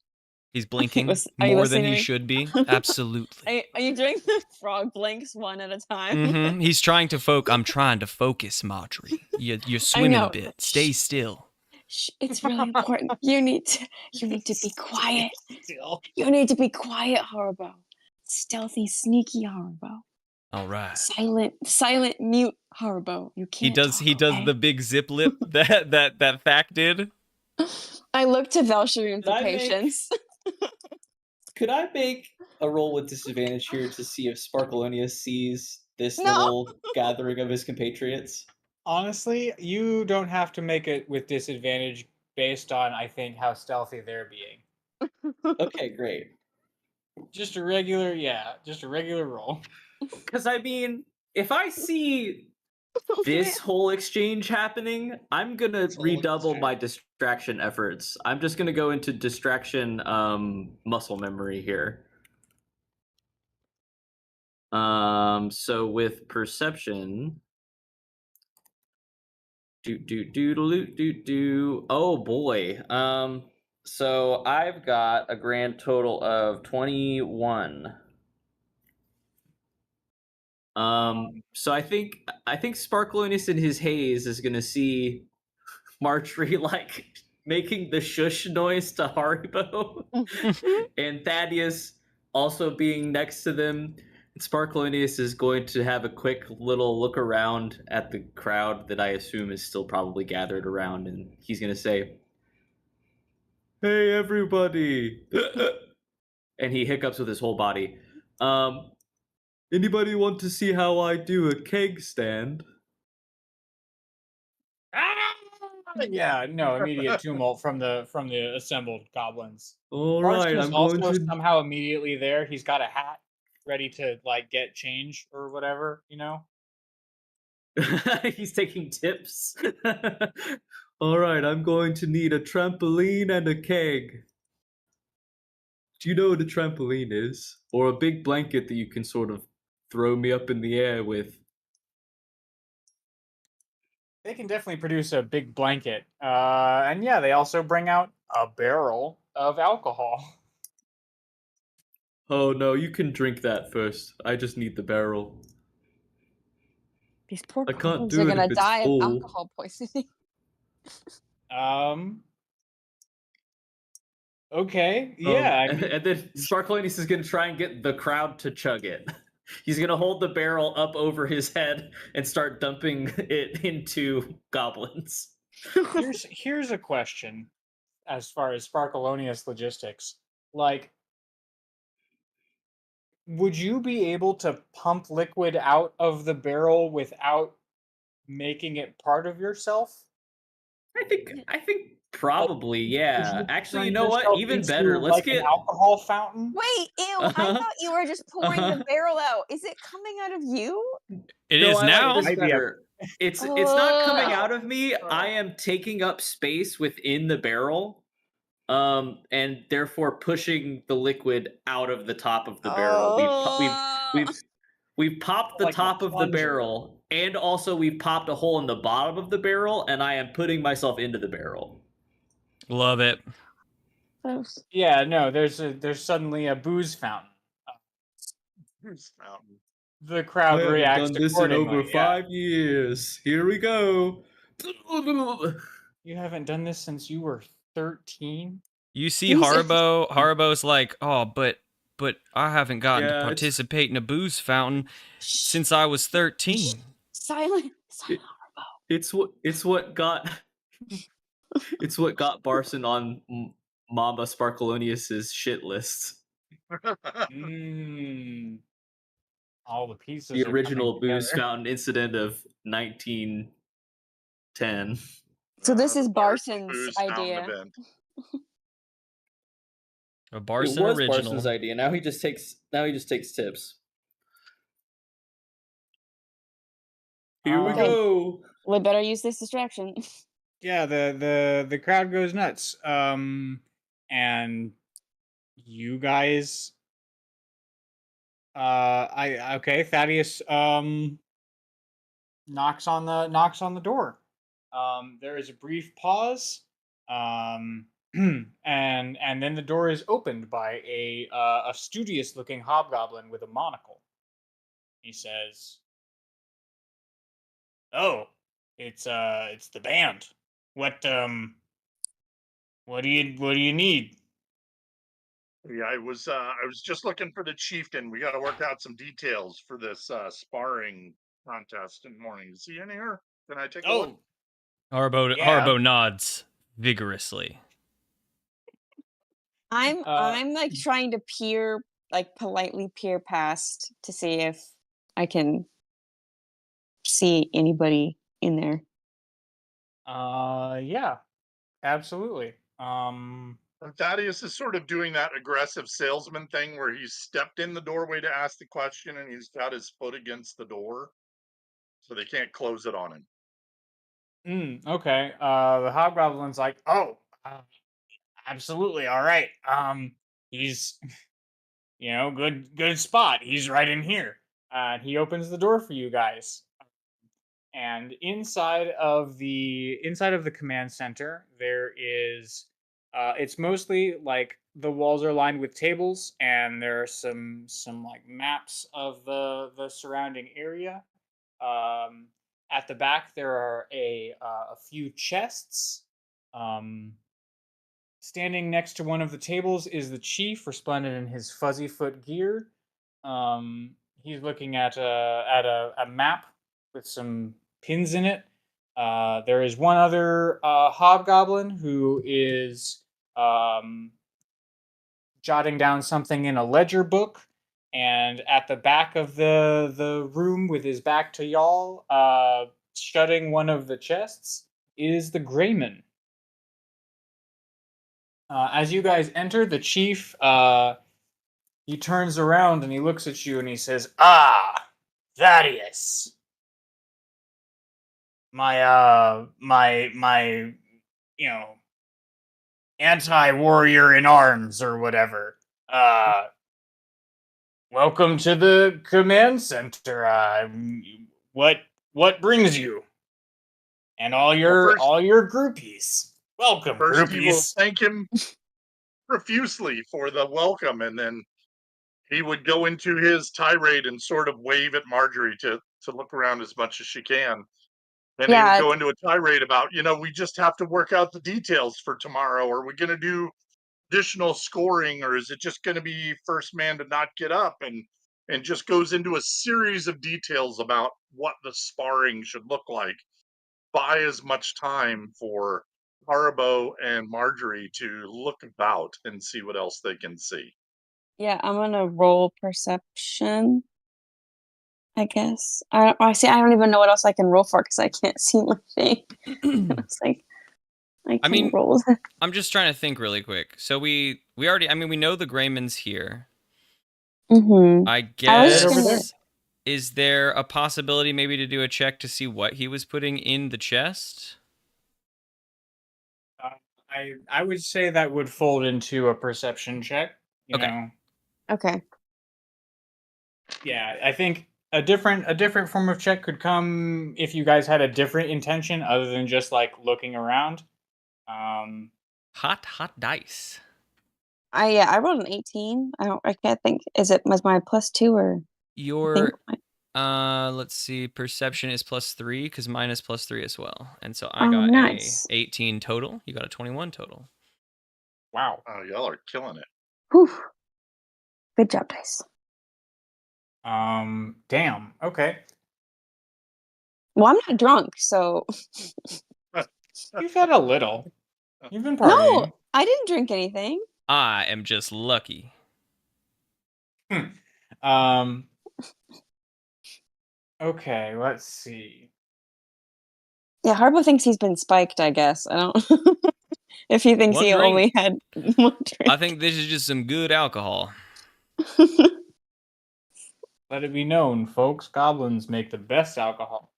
He's blinking Are you more than listening to he me? should be. Absolutely. Are you doing the frog blinks one at a time? He's trying to focus. I'm trying to focus, Marjorie. You're swimming know. a bit. Stay still. Shh, it's really important. You need to be quiet. Still. You need to be quiet, Harbo. Stealthy, sneaky Harbo. All right. Silent, mute Harbo. You can't. He does okay? the big zip lip that Thack did. I look to Velsharim for Could I make- patience. Could I make a roll with disadvantage here to see if Sparkleonius sees this No. little gathering of his compatriots? Honestly, you don't have to make it with disadvantage based on, I think, how stealthy they're being. Okay, great. Just a regular roll. Because I mean, if I see this whole exchange happening, I'm gonna This whole redouble my exchange. distraction efforts. I'm just gonna go into distraction muscle memory here. So with perception, oh boy. So I've got a grand total of 21. So I think Sparklonis in his haze is gonna see Marjorie like making the shush noise to Haribo, and Thaddeus also being next to them. Sparklonis is going to have a quick little look around at the crowd that I assume is still probably gathered around, and he's gonna say, "Hey, everybody!" And he hiccups with his whole body. Anybody want to see how I do a keg stand? Yeah, no immediate tumult from the assembled goblins. All Marston right, is I'm also going to. somehow immediately there. He's got a hat ready to like get change or whatever, you know. He's taking tips. All right, I'm going to need a trampoline and a keg. Do you know what a trampoline is? Or a big blanket that you can sort of throw me up in the air with? They can definitely produce a big blanket. And yeah, they also bring out a barrel of alcohol. Oh no, you can drink that first. I just need the barrel. These poor I can't goblins do are it gonna if it's die of full. alcohol poisoning. Okay, yeah. And then Sparklonis is gonna try and get the crowd to chug it. He's gonna hold the barrel up over his head and start dumping it into goblins. Here's a question as far as Sparkalonius logistics. Like, would you be able to pump liquid out of the barrel without making it part of yourself? I think Like, probably, would yeah. you Actually, you turn know what? yourself Even better. into Let's like an get alcohol fountain? Wait, ew! I uh-huh. thought you were just pouring the Uh-huh. barrel out. Is it coming out of you? It No, is I like now. this Might be a better. It's not coming Oh, out of me. I oh. am taking up space within the barrel, and therefore pushing the liquid out of the top of the barrel. oh. We've popped the Like a top of the plunger. barrel, and also we've popped a hole in the bottom of the barrel, and I am putting myself into the barrel. Love it. Gross. Yeah, no, there's suddenly a booze fountain. Fountain. The I crowd haven't reacts done this in over accordingly. Yeah. 5 years. Here we go. You haven't done this since you were 13? You see Jesus. Haribo's like, oh, but I haven't gotten to Yeah, participate in a booze fountain Shh. since I was 13. Silent. it, it's what got it's what got Barson on Mamba Sparkalonius's shit list. Mmm. All the The pieces are coming original booze together. fountain incident of 1910. So this is The Barson Barson's Booze Fountain idea. event. A It Barson was original. Barson's idea. Now he just takes tips. Here we Okay. go. We better use this distraction. Yeah, the crowd goes nuts. And you guys Thaddeus knocks on the door. There is a brief pause. And then the door is opened by a studious looking hobgoblin with a monocle. He says, "Oh, it's the band. What do you need?" Yeah, I was just looking for the chieftain. We got to work out some details for this sparring contest in the morning. Is he in here? Can I take a look? Oh, yeah. Haribo nods vigorously. I'm like trying to politely peer past to see if I can see anybody in there. Yeah, absolutely. And Thaddeus is sort of doing that aggressive salesman thing where he's stepped in the doorway to ask the question and he's got his foot against the door so they can't close it on him. Okay. The hobgoblin's like, "Oh, absolutely, all right. He's, good spot. He's right in here." He opens the door for you guys, and inside of the command center, there is, it's mostly like the walls are lined with tables, and there are some like maps of the surrounding area. Um, at the back, there are a few chests. Um, Standing next to one of the tables is the chief, resplendent in his fuzzy foot gear. He's looking at a map with some pins in it. There is one other hobgoblin who is jotting down something in a ledger book. And at the back of the room, with his back to y'all, shutting one of the chests, is the Greyman. As you guys enter, the chief he turns around and he looks at you and he says, "Ah, Thaddeus, my you know anti-warrior in arms or whatever. Welcome to the command center. What brings you and all Well, your groupies? Welcome, first he will groupies." thank him profusely for the welcome, and then he would go into his tirade and sort of wave at Marjorie to look around as much as she can. And he would Yeah, go into a tirade about, we just have to work out the details for tomorrow. Are we going to do additional scoring, or is it just going to be first man to not get up? And just goes into a series of details about what the sparring should look like. buy as much time for Haribo and Marjorie to look about and see what else they can see. Yeah, I'm gonna roll perception, I guess. I see. I don't even know what else I can roll for because I can't see my thing. It's like I I can mean, roll. I'm just trying to think really quick. So we already, I mean, we know the Greyman's here. Mm-hmm. I I was Right just over gonna. there. guess, is there a possibility maybe to do a check to see what he was putting in the chest? I would say that would fold into a perception check. You Okay. know, Okay. yeah. I think a different form of check could come if you guys had a different intention other than just like looking around. Um, Hot dice. I rolled an 18. I can't think. Was my +2 or I think Your let's see, perception is +3 because mine is +3 as well, and so I oh got nice. a 18 total. You got a 21 total. wow. Oh, y'all are killing it. Whew. Good job, dice. Damn. Okay. Well, I'm not drunk, so You've had a little. You've been no, partying. I didn't drink anything. I am just lucky. Um. Okay. Let's see. Yeah, Harbo thinks he's been spiked, I guess. I don't if he thinks One he drink. only had one I drink. think this is just some good alcohol. Let it be known, folks. Goblins make the best alcohol.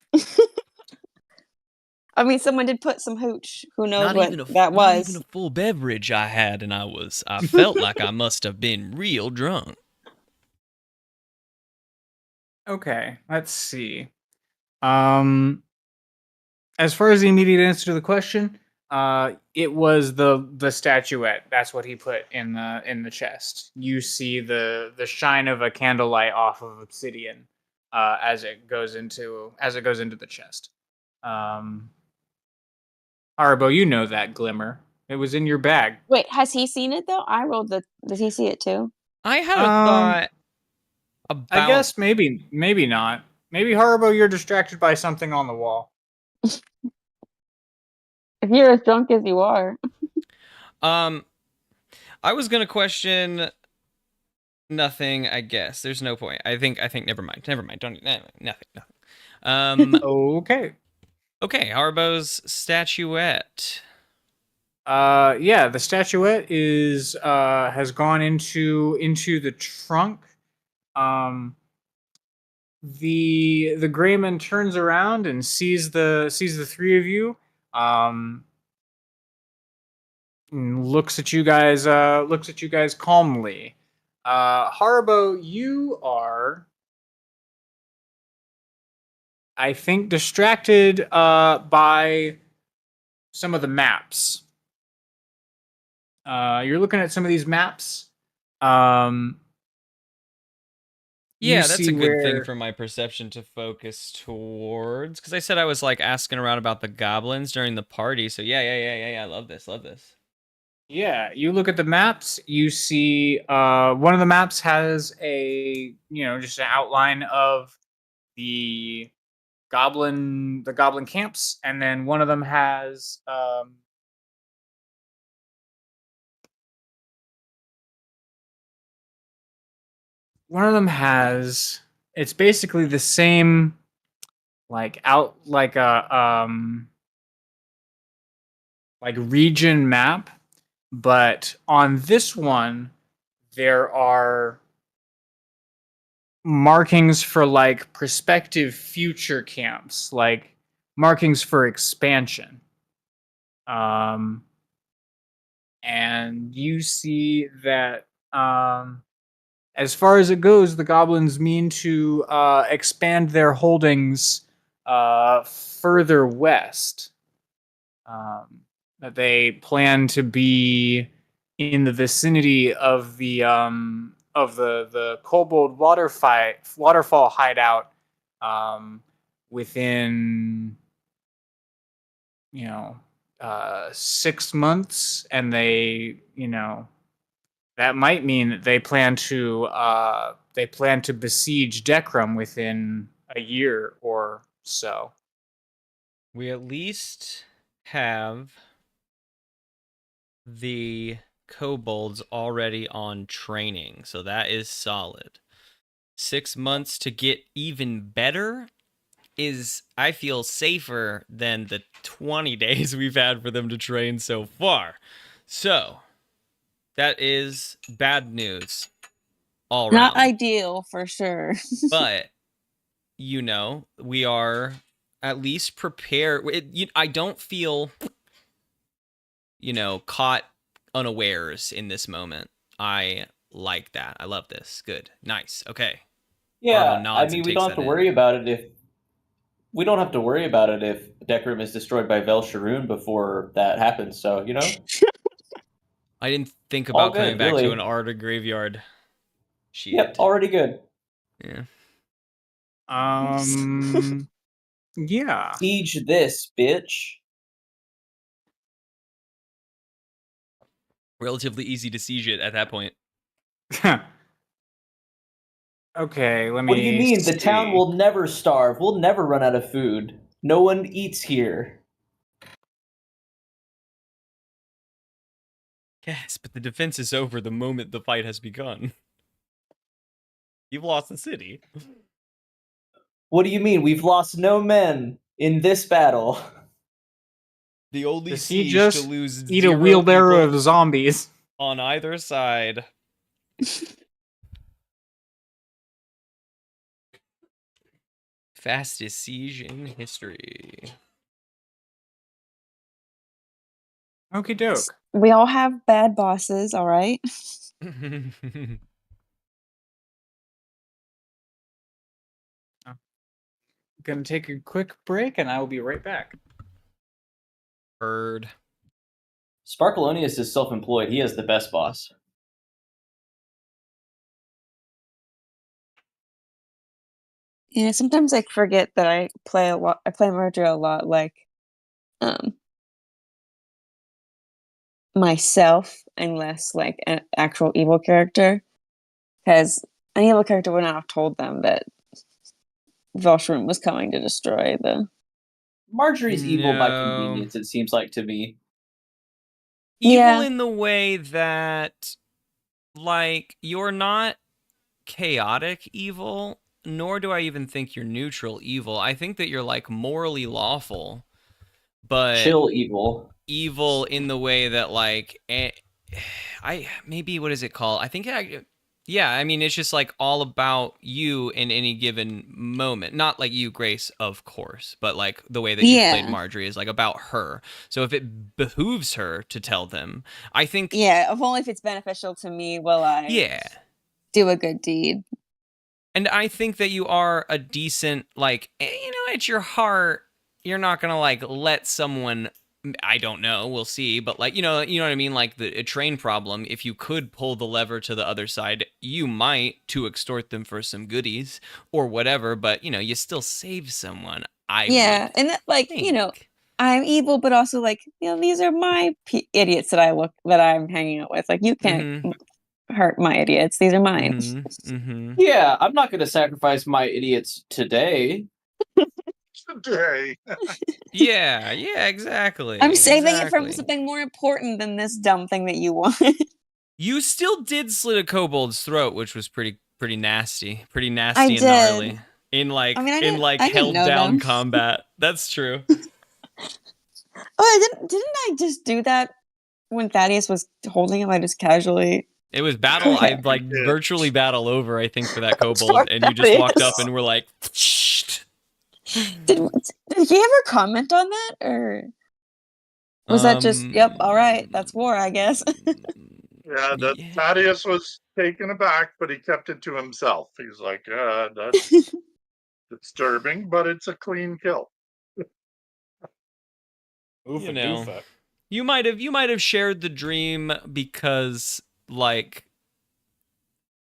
I mean, someone did put some hooch. Who knows Not what even a that not even a was? full beverage I had, and I felt like I must have been real drunk. Okay. Let's see. Um. As far as the immediate answer to the question, it was the statuette. That's what he put in the chest. You see the shine of a candlelight off of obsidian as it goes into the chest. Haribo, you know that glimmer. It was in your bag. Wait, has he seen it though? I rolled the. Does he see it too? I had a Um, thought I about guess maybe not. Maybe Haribo, you're distracted by something on the wall. If you're as drunk as you are. um I was gonna question nothing, I guess. There's no point. I think never mind. Never mind. Don't nothing. Okay. Okay, Harbo's statuette. Yeah, the statuette is has gone into the trunk. Um, the Greyman turns around and sees the three of you. And looks at you guys. Looks at you guys calmly. Haribo, you are, I think, distracted by some of the maps. You're looking at some of these maps. You Yeah, that's see a good thing where, for my perception to focus towards. Because I said I was like asking around about the goblins during the party. So yeah. I love this. Love this. yeah, you look at the maps. You see, one of the maps has just an outline of the goblin camps, and then one of them has it's basically the same, like out like a like region map, but on this one there are markings for like prospective future camps, like markings for expansion. Um and you see that as far as it goes, the goblins mean to expand their holdings further west. That they plan to be in the vicinity of the kobold waterfall hideout within 6 months, and that might mean that they plan to besiege Dekram within a year or so. We at least have the kobolds already on training, so that is solid. 6 months to get even better is, I feel, safer than the 20 days we've had for them to train so far. So, that is bad news all Not around. ideal for sure. But, you know, we are at least prepared. I don't feel, you know, caught unawares in this moment. I like that. I love this. Good. Nice. Okay. Arvo Yeah, I nods mean, and we takes don't have that to worry in. about it if we don't have to worry about it if Decorum is destroyed by Vel Sharoon before that happens. So, you know, I didn't think all about coming good, back to an really. Ard graveyard. Yep, Shit. already good. Yeah. Yeah. Siege this, bitch. Relatively easy to siege it at that point. Okay, let What do you me mean? The town see. will never starve. We'll never run out of food. No one eats here. Yes, but the defense is over the moment the fight has begun. You've lost the city. What do you mean? We've lost no men in this battle. The only Does he siege to just lose eat a 0 wheelbarrow people of zombies? on either side. Fastest siege in history. Okie doke. We all have bad bosses, all right? Gonna take a quick break and I will be right back. Heard. Sparkalonius is self-employed. He has the best boss. Yeah, sometimes I forget that I play a lot. I play Murder a lot like um myself and less like an actual evil character. Because an evil character would not have told them that Velshroom was coming to destroy the. Marjorie's evil by No. convenience, it seems like to me. Evil Yeah. in the way that, like, you're not chaotic evil, nor do I even think you're neutral evil. I think that you're, like, morally lawful, but Chill evil. evil in the way that, like, maybe, what is it called? I think yeah, I mean, it's just like all about you in any given moment. Not like you, Grace, of course, but like the way that you've played Yeah. Marjorie is like about her. So if it behooves her to tell them, I think, Yeah, if only if it's beneficial to me will I yeah. do a good deed. And I think that you are a decent, like, you know, at your heart, you're not gonna like let someone. I don't know. We'll see. But like, you know what I mean. Like a train problem. If you could pull the lever to the other side, you might to extort them for some goodies or whatever. But you know, you still save someone. I Yeah, would and that, like, think. I'm evil, but also like, these are my idiots that I'm hanging out with. Like, you can't Mm-hmm. hurt my idiots. These are mine. Mm-hmm. Mm-hmm. Yeah, I'm not going to sacrifice my idiots today. Today. Yeah. Yeah. Exactly. I'm saving it for Exactly. something more important than this dumb thing that you want. You still did slit a kobold's throat, which was pretty nasty. Pretty I nasty and did. gnarly. In I mean, I didn't held know down them. combat. That's true. Oh, didn't I just do that when Thaddeus was holding him? I just casually. It was battle. I Okay. like Yeah. virtually battle over, I think, for that Poor kobold, and you just walked Thaddeus. up and were like, Did he ever comment on that, or was that just, yep, all right, that's war, I guess? Yeah, that yeah. Thaddeus was taken aback, but he kept it to himself. He's like, that's disturbing, but it's a clean kill. You know, you might have shared the dream because like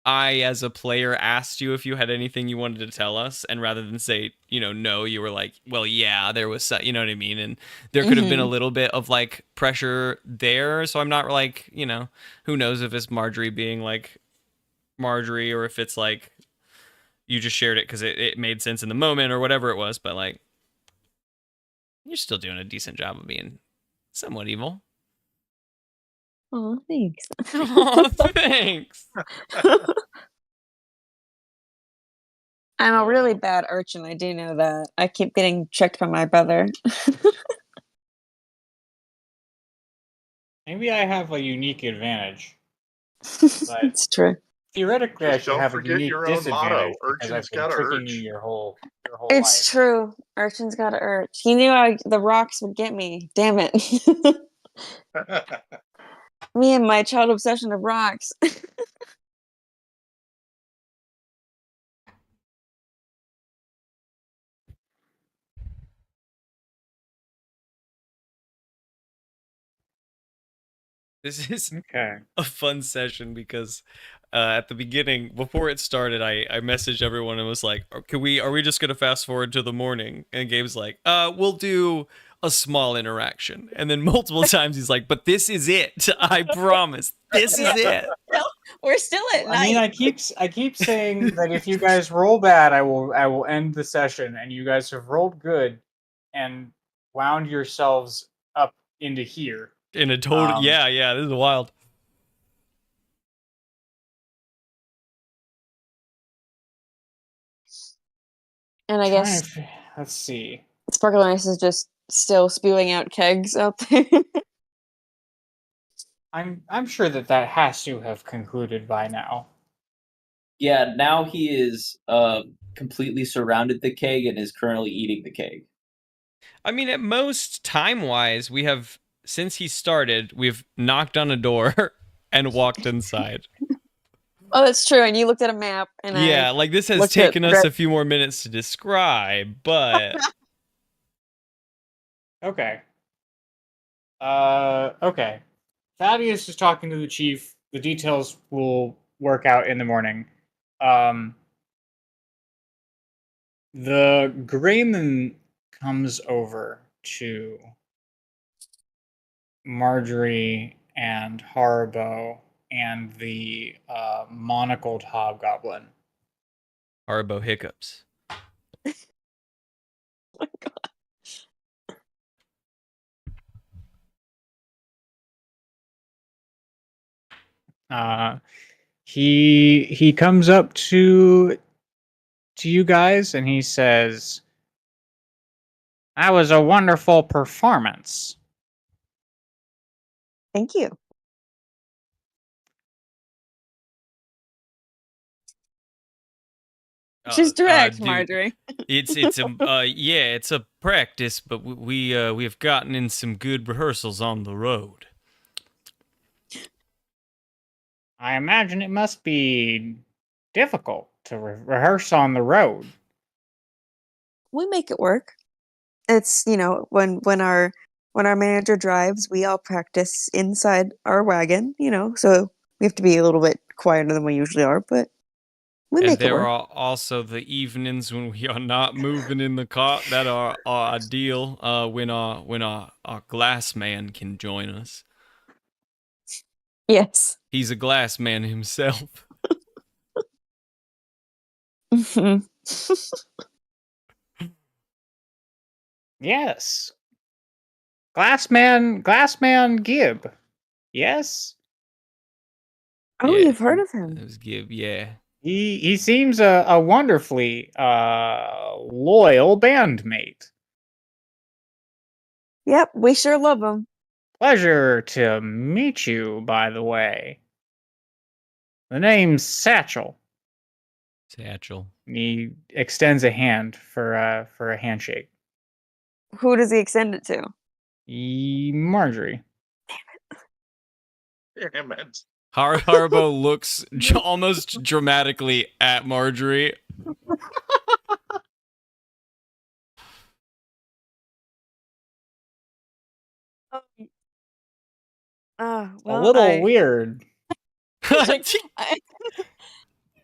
I, as a player, asked you if you had anything you wanted to tell us, and rather than say, you know, no, you were like, well, yeah, there was, you know what I mean, and there could have been a little bit of like pressure there. So I'm not like, you know, who knows if it's Marjorie being like Marjorie or if it's like you just shared it because it made sense in the moment or whatever it was. But like, You're still doing a decent job of being somewhat evil. Oh, thanks. Oh, thanks. I'm a really bad urchin. I do know that. I keep getting tricked by my brother. Maybe I have a unique advantage. It's true. Theoretically, I Just should don't have a forget unique your own motto. disadvantage because I've Urchin's been gotta tricking you urch. your whole life. It's true. Urchin's got to urch. He knew the rocks would get me. Damn it. Me and my child obsession of rocks. This is Okay. a fun session because at the beginning, before it started, I messaged everyone and was like, are we just gonna fast forward to the morning? And Gabe's like, we'll do a small interaction. And then multiple times he's like, but this is it. I promise. This is it. We're still at night. I mean, I keep saying that if you guys roll bad, I will end the session, and you guys have rolled good and wound yourselves up into here. In a total, yeah, this is wild. And I guess Let's see. Sparkle Ice is just still spewing out kegs out there. I'm sure that has to have concluded by now. Yeah, now he is completely surrounded the keg and is currently eating the keg. I mean, at most, time-wise, we have, since he started, we've knocked on a door and walked inside. Oh, that's true. And you looked at a map, and yeah, like this has taken us a few more minutes to describe, but okay. Okay. Thaddeus is talking to the chief. The details will work out in the morning. The Grayman comes over to Marjorie and Haribo and the monocled Hobgoblin. Haribo hiccups. Oh my God. He comes up to you guys and he says, "That was a wonderful performance." Thank you. She's direct, Marjorie. It's a practice, but we have gotten in some good rehearsals on the road. I imagine it must be difficult to rehearse on the road. We make it work. It's, when our manager drives, we all practice inside our wagon, so we have to be a little bit quieter than we usually are, but we make it work. And there are also the evenings when we are not moving in the cart that are ideal, when our glass man can join us. Yes. He's a glass man himself. Yes. Glassman Gibb. Yes? Oh, Yeah, you've heard of him. It was Gibb, yeah. He seems a wonderfully loyal bandmate. Yep, we sure love him. Pleasure to meet you, by the way. The name's Satchel. Satchel. He extends a hand for a handshake. Who does he extend it to? Marjorie. Damn it. Haribo looks almost dramatically at Marjorie. A little weird.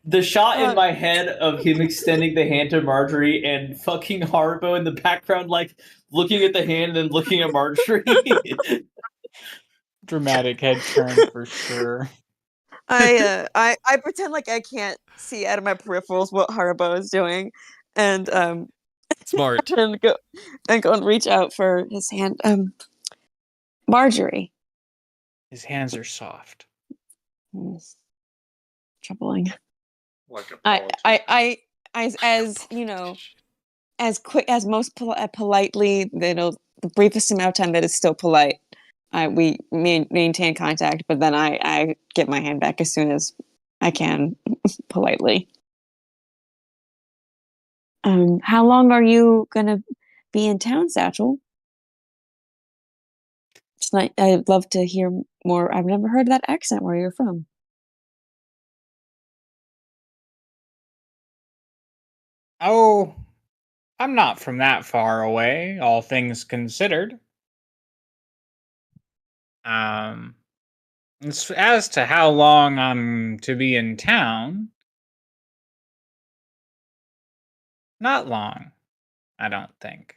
The shot in my head of him extending the hand to Marjorie and fucking Haribo in the background, like looking at the hand and looking at Marjorie. Dramatic head turn for sure. I pretend like I can't see out of my peripherals what Haribo is doing, and Smart. and go and reach out for his hand. Marjorie. His hands are soft. Troubling. Like a I as you know, as quick as most politely, the briefest amount of time that is still polite. We maintain contact, but then I get my hand back as soon as I can, politely. How long are you gonna be in town, Satchel? I'd love to hear more. I've never heard that accent where you're from. Oh, I'm not from that far away, all things considered. As to how long I'm to be in town, not long, I don't think.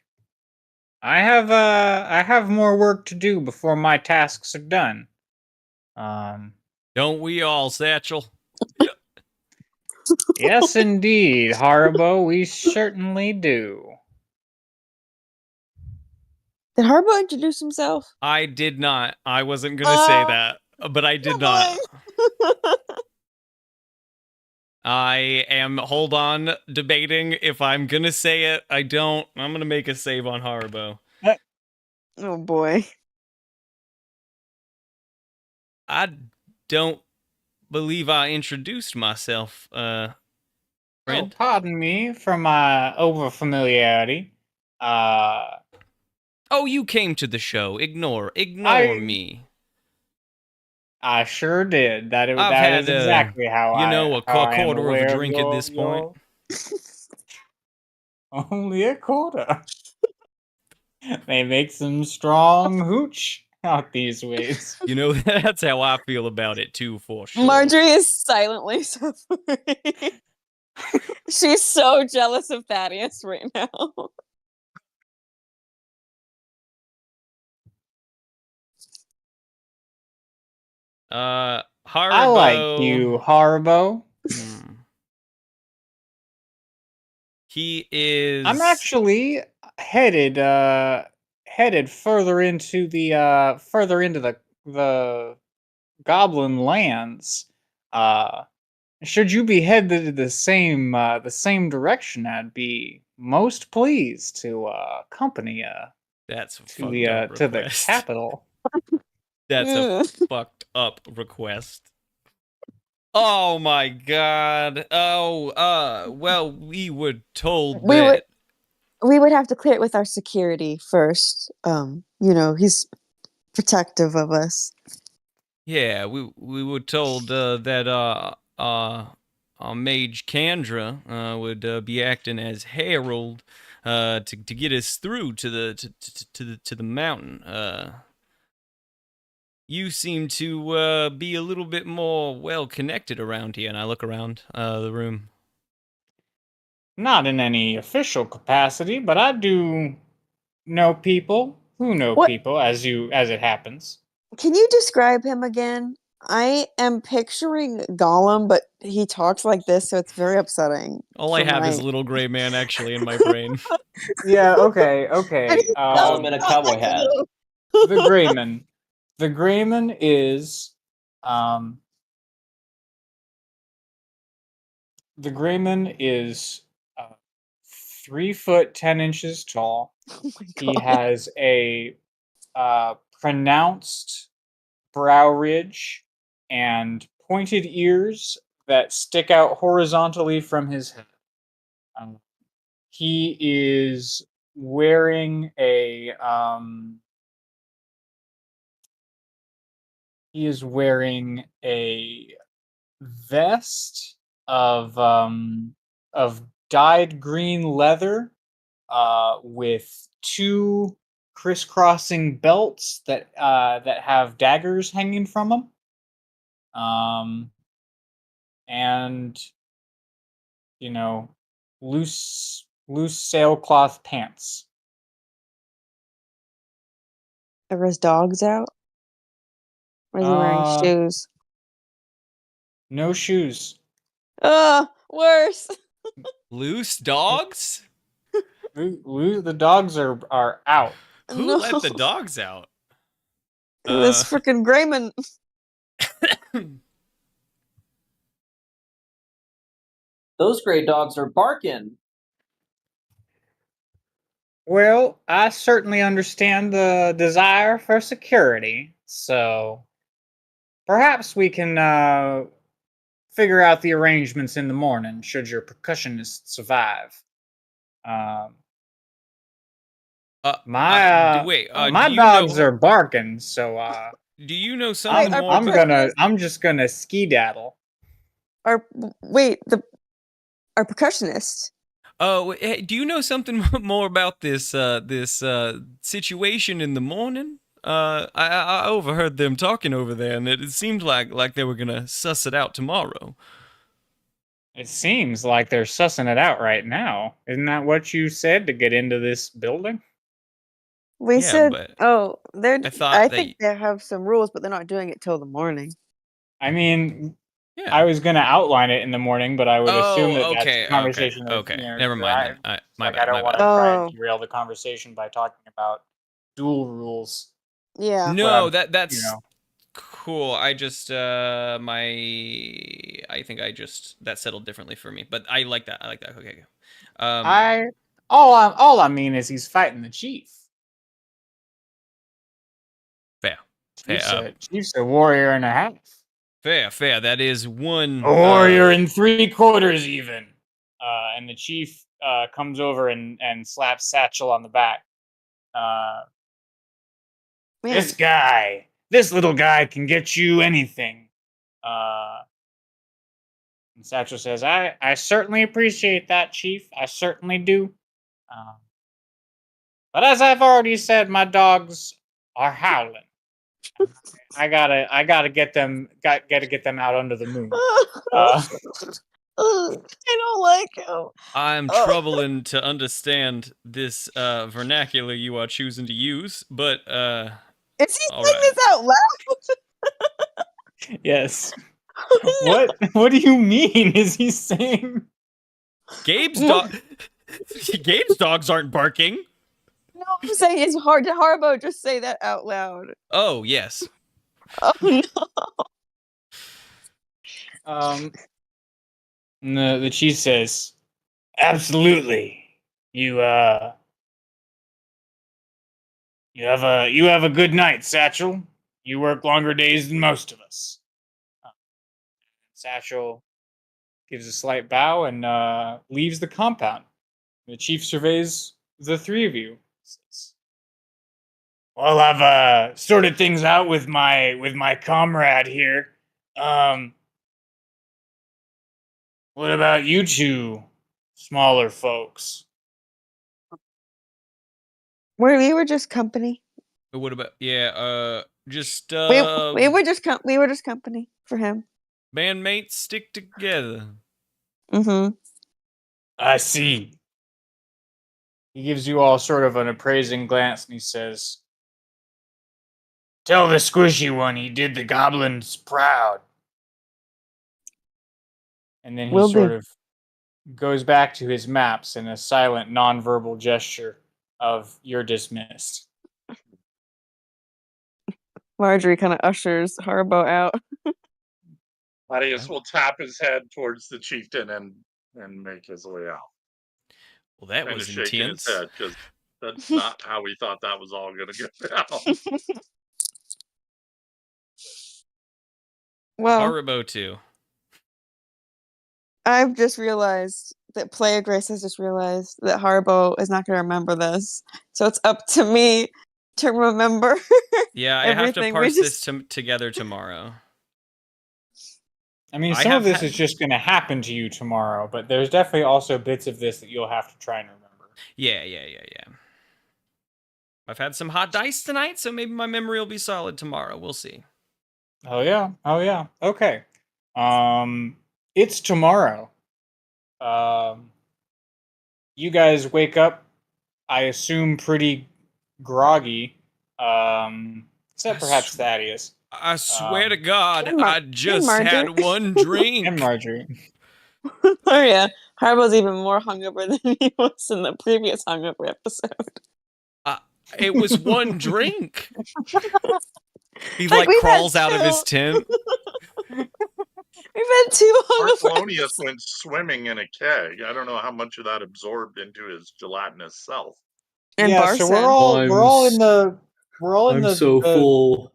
I have more work to do before my tasks are done. Don't we all, Satchel? Yes, indeed, Haribo, we certainly do. Did Harbo introduce himself? I did not. I wasn't gonna say that, but I did not. I am, hold on, debating if I'm gonna say it. I don't. I'm gonna make a save on Haribo. Oh boy. I don't believe I introduced myself, Oh, friend. pardon me for my overfamiliarity. Oh, you came to the show. Ignore me. I sure did. That I've is had, exactly how a I am quarter of a aware of drink at this point. Only a quarter. They make some strong hooch out these ways. You know, that's how I feel about it too, for sure. Marjorie is silently suffering. She's so jealous of Thaddeus right now. Haribo. I like you, Haribo. He is. I'm actually headed further into the Goblin lands. Should you be headed the same direction, I'd be most pleased to accompany That's a to the capital. That's a fucked up request. Oh my god. Oh, well, we were told that we would have to clear it with our security first. He's protective of us. Yeah, we were told that Mage Kandra would be acting as herald to get us through to the mountain. You seem to be a little bit more well connected around here, and I look around the room. Not in any official capacity, but I do know people who know What? people as it happens. Can you describe him again? I am picturing Gollum, but he talks like this, so it's very upsetting. All I have is Little Gray Man, actually, in my brain. Yeah, okay. Gollum in a cowboy hat. The Greyman. The Greyman is the Greyman is 3 foot 10 inches tall. Oh my He God. has a pronounced brow ridge and pointed ears that stick out horizontally from his head. He is wearing a vest of dyed green leather with 2 crisscrossing belts that have daggers hanging from them. And loose sailcloth pants. Are his dogs out? Or is he wearing shoes? No shoes. Worse. Loose dogs? The dogs are out. Who No. let the dogs out? This freaking Grayman. Those gray dogs are barking. Well, I certainly understand the desire for security, so perhaps we can figure out the arrangements in the morning should your percussionist survive. My do you dogs know, are barking, so do you know something our more? I'm just gonna skedaddle. Our percussionist. Oh, hey, do you know something more about this situation in the morning? I overheard them talking over there, and it seemed like they were gonna suss it out tomorrow. It seems like they're sussing it out right now. Isn't that what you said to get into this building? We Yeah, said, but oh, they're. I thought I that think they have some rules, but they're not doing it till the morning. I mean, yeah. I was gonna outline it in the morning, but I would assume that that's okay, a conversation. okay. You know, Never mind then. My like bad. I don't My want bad. to try and Oh. derail the conversation by talking about dual rules. Yeah. No, But that's you know, cool. I just I think that settled differently for me, but I like that. Okay. all I mean is he's fighting the chief. Fair. Chief's a warrior and a half. Fair. That is one A warrior and 3/4 even. And the chief comes over and slaps Satchel on the back. Man. This little guy can get you anything. And Satchel says, I certainly appreciate that, Chief. I certainly do. But as I've already said, my dogs are howling. I gotta get them out under the moon. I don't like him. I'm troubling to understand this vernacular you are choosing to use, but Is he saying right. this out loud? Yes. What do you mean? Is he saying Gabe's dogs aren't barking? No, I'm saying it's hard. Did Harbo just say that out loud? Oh, yes. Oh no. The chief says, absolutely. You have a good night, Satchel. You work longer days than most of us. Satchel gives a slight bow and leaves the compound. The chief surveys the three of you. Says, well, I've sorted things out with my comrade here. What about you two smaller folks? We were just company. What about just We were just company for him. bandmates stick together. Mm-hmm. I see. He gives you all sort of an appraising glance and he says, tell the squishy one he did the goblins proud. And then he sort of goes back to his maps in a silent, nonverbal gesture of you're dismissed. Marjorie kind of ushers Harbo out. Thaddeus will tap his head towards the chieftain and make his way out. Well, that Kinda was shaking intense. his head because that's not how we thought that was all going to go down. Well, Haribo too. I've just realized that Player Grace has just realized that Harbo is not going to remember this. So it's up to me to remember. Yeah, I have to parse this together tomorrow. I mean, some of this is just going to happen to you tomorrow, but there's definitely also bits of this that you'll have to try and remember. Yeah. I've had some hot dice tonight, so maybe my memory will be solid tomorrow. We'll see. Oh yeah. Okay. It's tomorrow. You guys wake up, I assume, pretty groggy. Except perhaps Thaddeus. I swear to God, I just had one drink. And Marjorie. Oh yeah, Harbo's even more hungover than he was in the previous hungover episode. It was one drink. He Like, like we've had crawls out of his tent. We've had 2 hungover Barthelonius episodes. went swimming in a keg. I don't know how much of that absorbed into his gelatinous self. And yeah, Barca. so we're all in the full.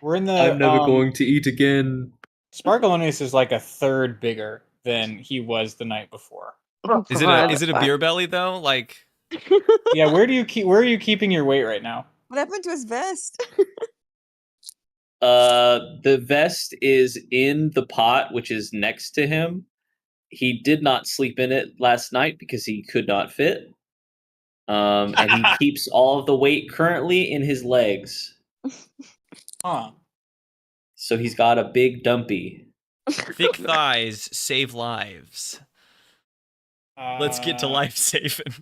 we're in the I'm never going to eat again. Sparkalonius is like a third bigger than he was the night before. Is it a beer belly though? Like, Yeah, where are you keeping your weight right now? What happened to his vest? The vest is in the pot, which is next to him. He did not sleep in it last night because he could not fit. And he keeps all of the weight currently in his legs. Huh. So he's got a big dumpy. thick thighs save lives. Let's get to life saving.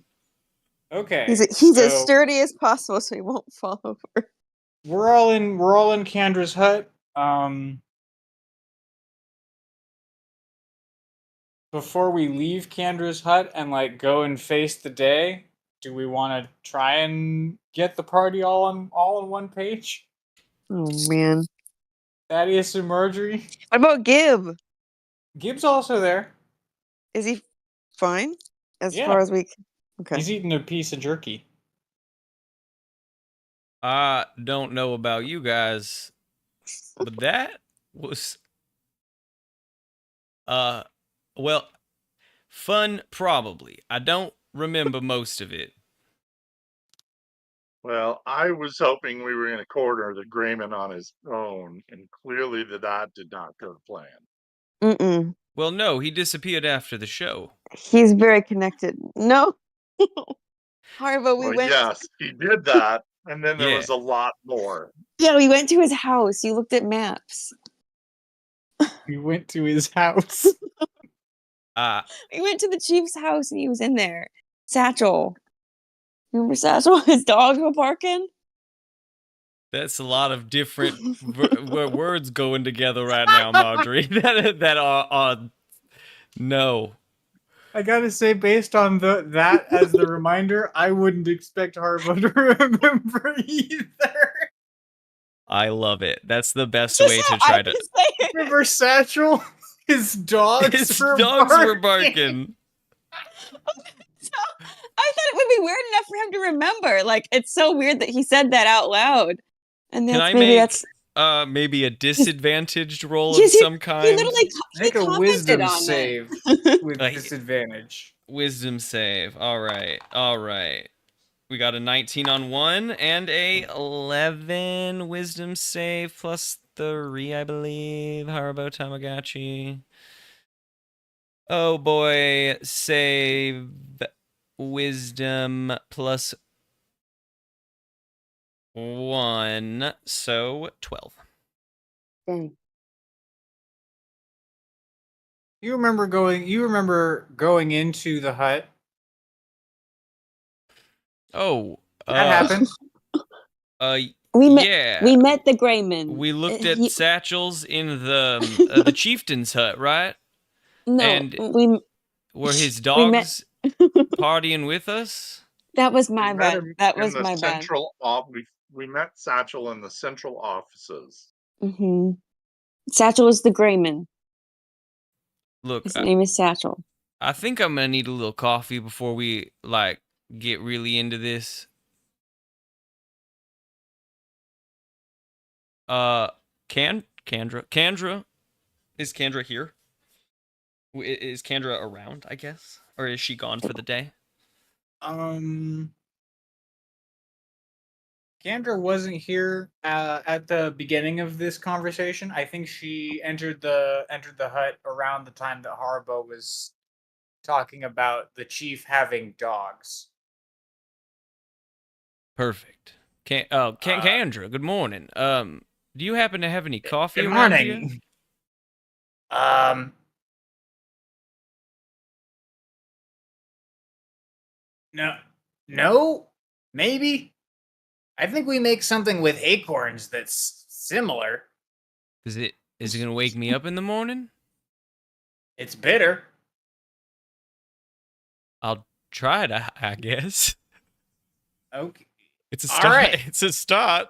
Okay. He's as sturdy as possible so he won't fall over. We're all in Kandra's hut. Before we leave Kandra's hut and like go and face the day, do we want to try and get the party all on one page? Oh man. Thaddeus and Marjorie. What about Gib? Gib's also there. Is he fine? As far as we okay. He's eating a piece of jerky. I don't know about you guys, but that was well, fun probably. I don't remember most of it. Well, I was hoping we were going to corner the Grayman on his own, and clearly that did not go to plan. Mm-mm. Well, no, he disappeared after the show. He's very connected. No. Harbo, we went. Yes, he did that, and then there was a lot more. Yeah, we went to his house. You looked at maps. We went to his house. We went to the chief's house and he was in there. Satchel. Remember Satchel? His dogs were barking? That's a lot of different words going together right now, Marjorie. that are no. I gotta say, based on that as the reminder, I wouldn't expect Harbo to remember either. I love it. That's the best way to try to. Remember Satchel? His dogs were barking. So, I thought it would be weird enough for him to remember. Like, it's so weird that he said that out loud. And can I make maybe a disadvantaged roll of some kind? He literally make a wisdom save with disadvantage. Wisdom save. All right. We got a 19 on 1 and a 11 wisdom save plus 3, I believe. Haribo Tamagotchi. Oh boy, save wisdom plus 1, so 12. Dang. You remember going into the hut? Oh, that happened. We yeah. met the Grayman. We looked at satchels in the chieftain's hut, right? No, and were his dogs partying with us? That was my bad. That was my bad. We met Satchel in the central offices. Mm-hmm. Satchel is the Grayman. Look, his name is Satchel. I think I'm gonna need a little coffee before we get really into this. Kandra, is Kandra here? Is Kandra around, I guess? Or is she gone for the day? Kandra wasn't here at the beginning of this conversation. I think she entered the hut around the time that Harbo was talking about the chief having dogs. Perfect. Kandra, good morning. Do you happen to have any coffee good around morning. here? No, maybe. I think we make something with acorns that's similar. Is it gonna wake me up in the morning? It's bitter. I'll try it, I guess. Okay. It's a All start. right. It's a start.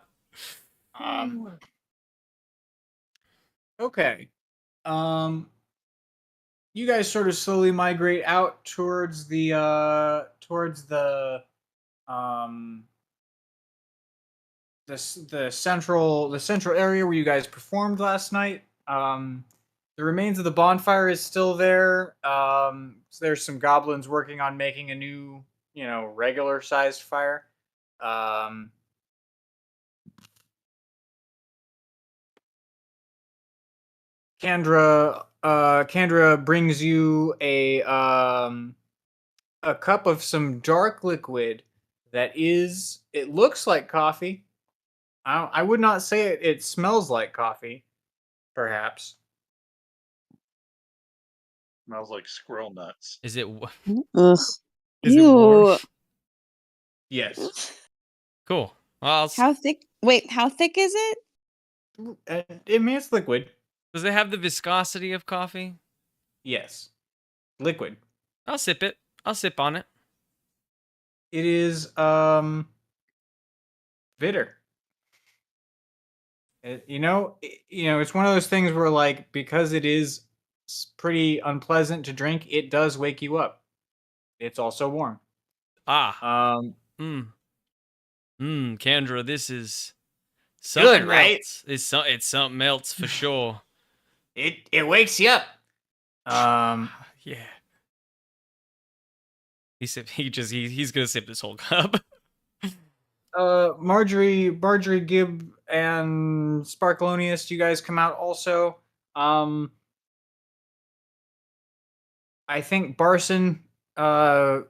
Okay. You guys sort of slowly migrate out towards the um the central area where you guys performed last night. The remains of the bonfire is still there. So there's some goblins working on making a new, regular sized fire. Um, Kendra brings you a cup of some dark liquid that is, it looks like coffee. I would not say it smells like coffee, perhaps. Smells like squirrel nuts. Is it? Ugh. Is it warm? Ew. Yes. Cool. Well, How thick? Wait, how thick is it? I mean, it's liquid. does it have the viscosity of coffee? Yes. Liquid. I'll sip it. I'll sip on it. It is bitter. It's one of those things where, like, because it is pretty unpleasant to drink, it does wake you up. It's also warm. Ah. Kendra, this is Good, something right? else. It's something else for sure. It wakes you up. Yeah. He's gonna sip this whole cup. Marjorie, Gibb, and Sparkalonius, you guys come out also. I think Barson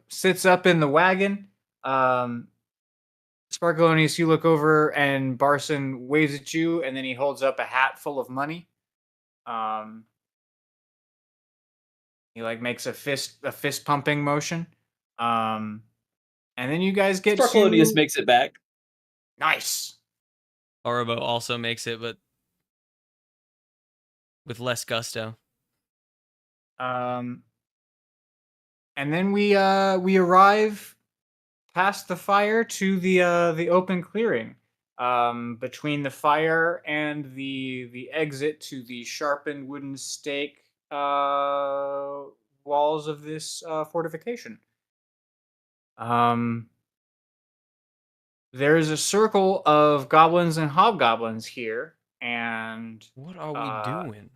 sits up in the wagon. Sparkalonius, you look over and Barson waves at you, and then he holds up a hat full of money. He like makes a fist pumping motion. And then you guys get Sparkalonius makes it back. Nice. Orobo also makes it, but with less gusto. And then we arrive past the fire to the open clearing. Between the fire and the exit to the sharpened wooden stake walls of this fortification. There is a circle of goblins and hobgoblins here, and What are we doing?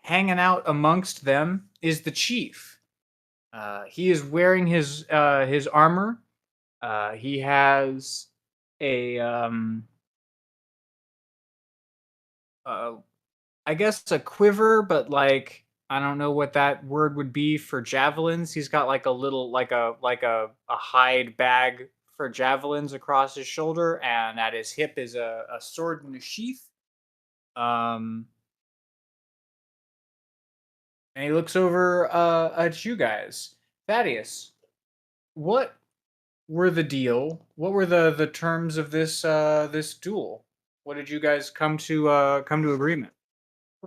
hanging out amongst them is the chief. He is wearing his armor. He has a I guess a quiver, but like I don't know what that word would be for javelins. He's got like a little like a hide bag for javelins across his shoulder, and at his hip is a sword in a sheath. And he looks over at you guys. Thaddeus, what were the deal? What were the terms of this this duel? What did you guys come to agreement?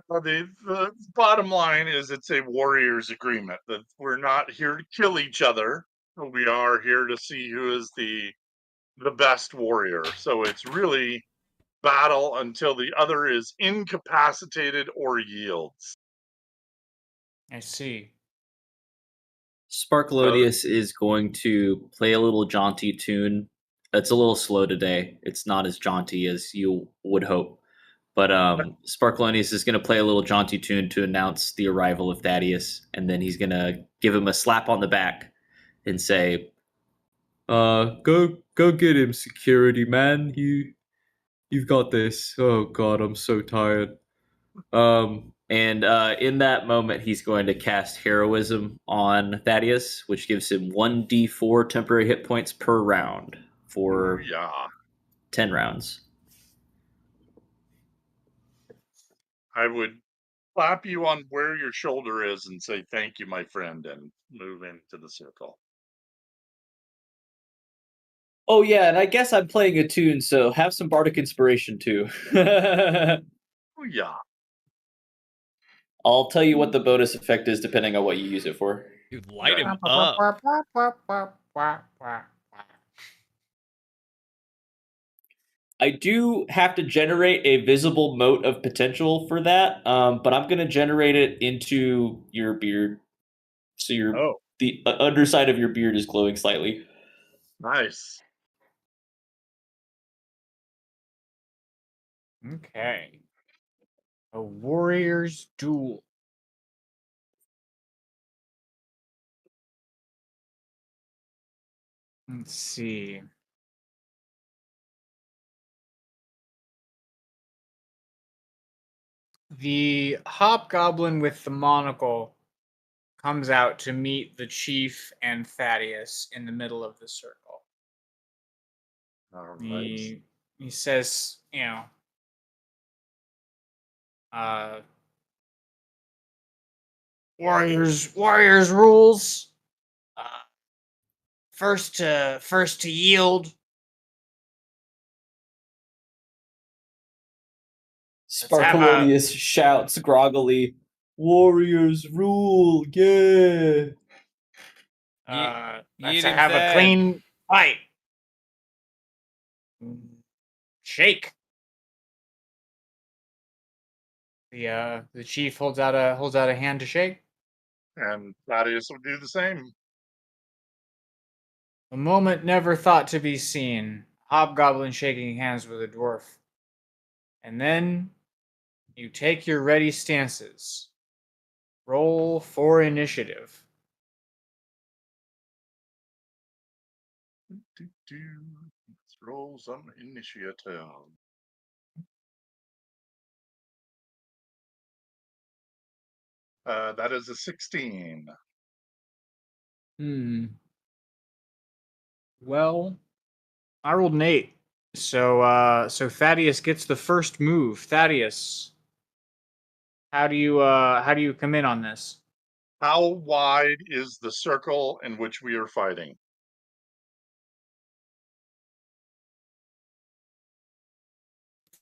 Well, the bottom line is it's a warrior's agreement that we're not here to kill each other. We are here to see who is the best warrior. So it's really battle until the other is incapacitated or yields. I see. Sparkalonius is going to play a little jaunty tune. It's a little slow today. It's not as jaunty as you would hope. But Sparkalonius is going to play a little jaunty tune to announce the arrival of Thaddeus, and then he's going to give him a slap on the back and say, go get him, security man. You've got this. Oh God, I'm so tired. And in that moment, he's going to cast Heroism on Thaddeus, which gives him 1d4 temporary hit points per round for 10 rounds. I would clap you on where your shoulder is and say, thank you, my friend, and move into the circle. Oh, yeah, and I guess I'm playing a tune, so have some bardic inspiration, too. Oh, yeah. I'll tell you what the bonus effect is depending on what you use it for. Dude, light him up. I do have to generate a visible mote of potential for that, but I'm going to generate it into your beard. So the underside of your beard is glowing slightly. Nice. Okay. A warrior's duel. Let's see. The hobgoblin with the monocle comes out to meet the chief and Thaddeus in the middle of the circle. All right. He says, warriors rules. First to yield. Sparkalonius shouts groggily, "Warriors rule, yeah!" Let's have a clean fight. Shake. The chief holds out a hand to shake. And Thaddeus would do the same. A moment never thought to be seen. Hobgoblin shaking hands with a dwarf. And then you take your ready stances. Roll for initiative. Let's roll some initiative. That is a 16. Well, I rolled an 8. So Thaddeus gets the first move. Thaddeus, how do you come in on this? How wide is the circle in which we are fighting?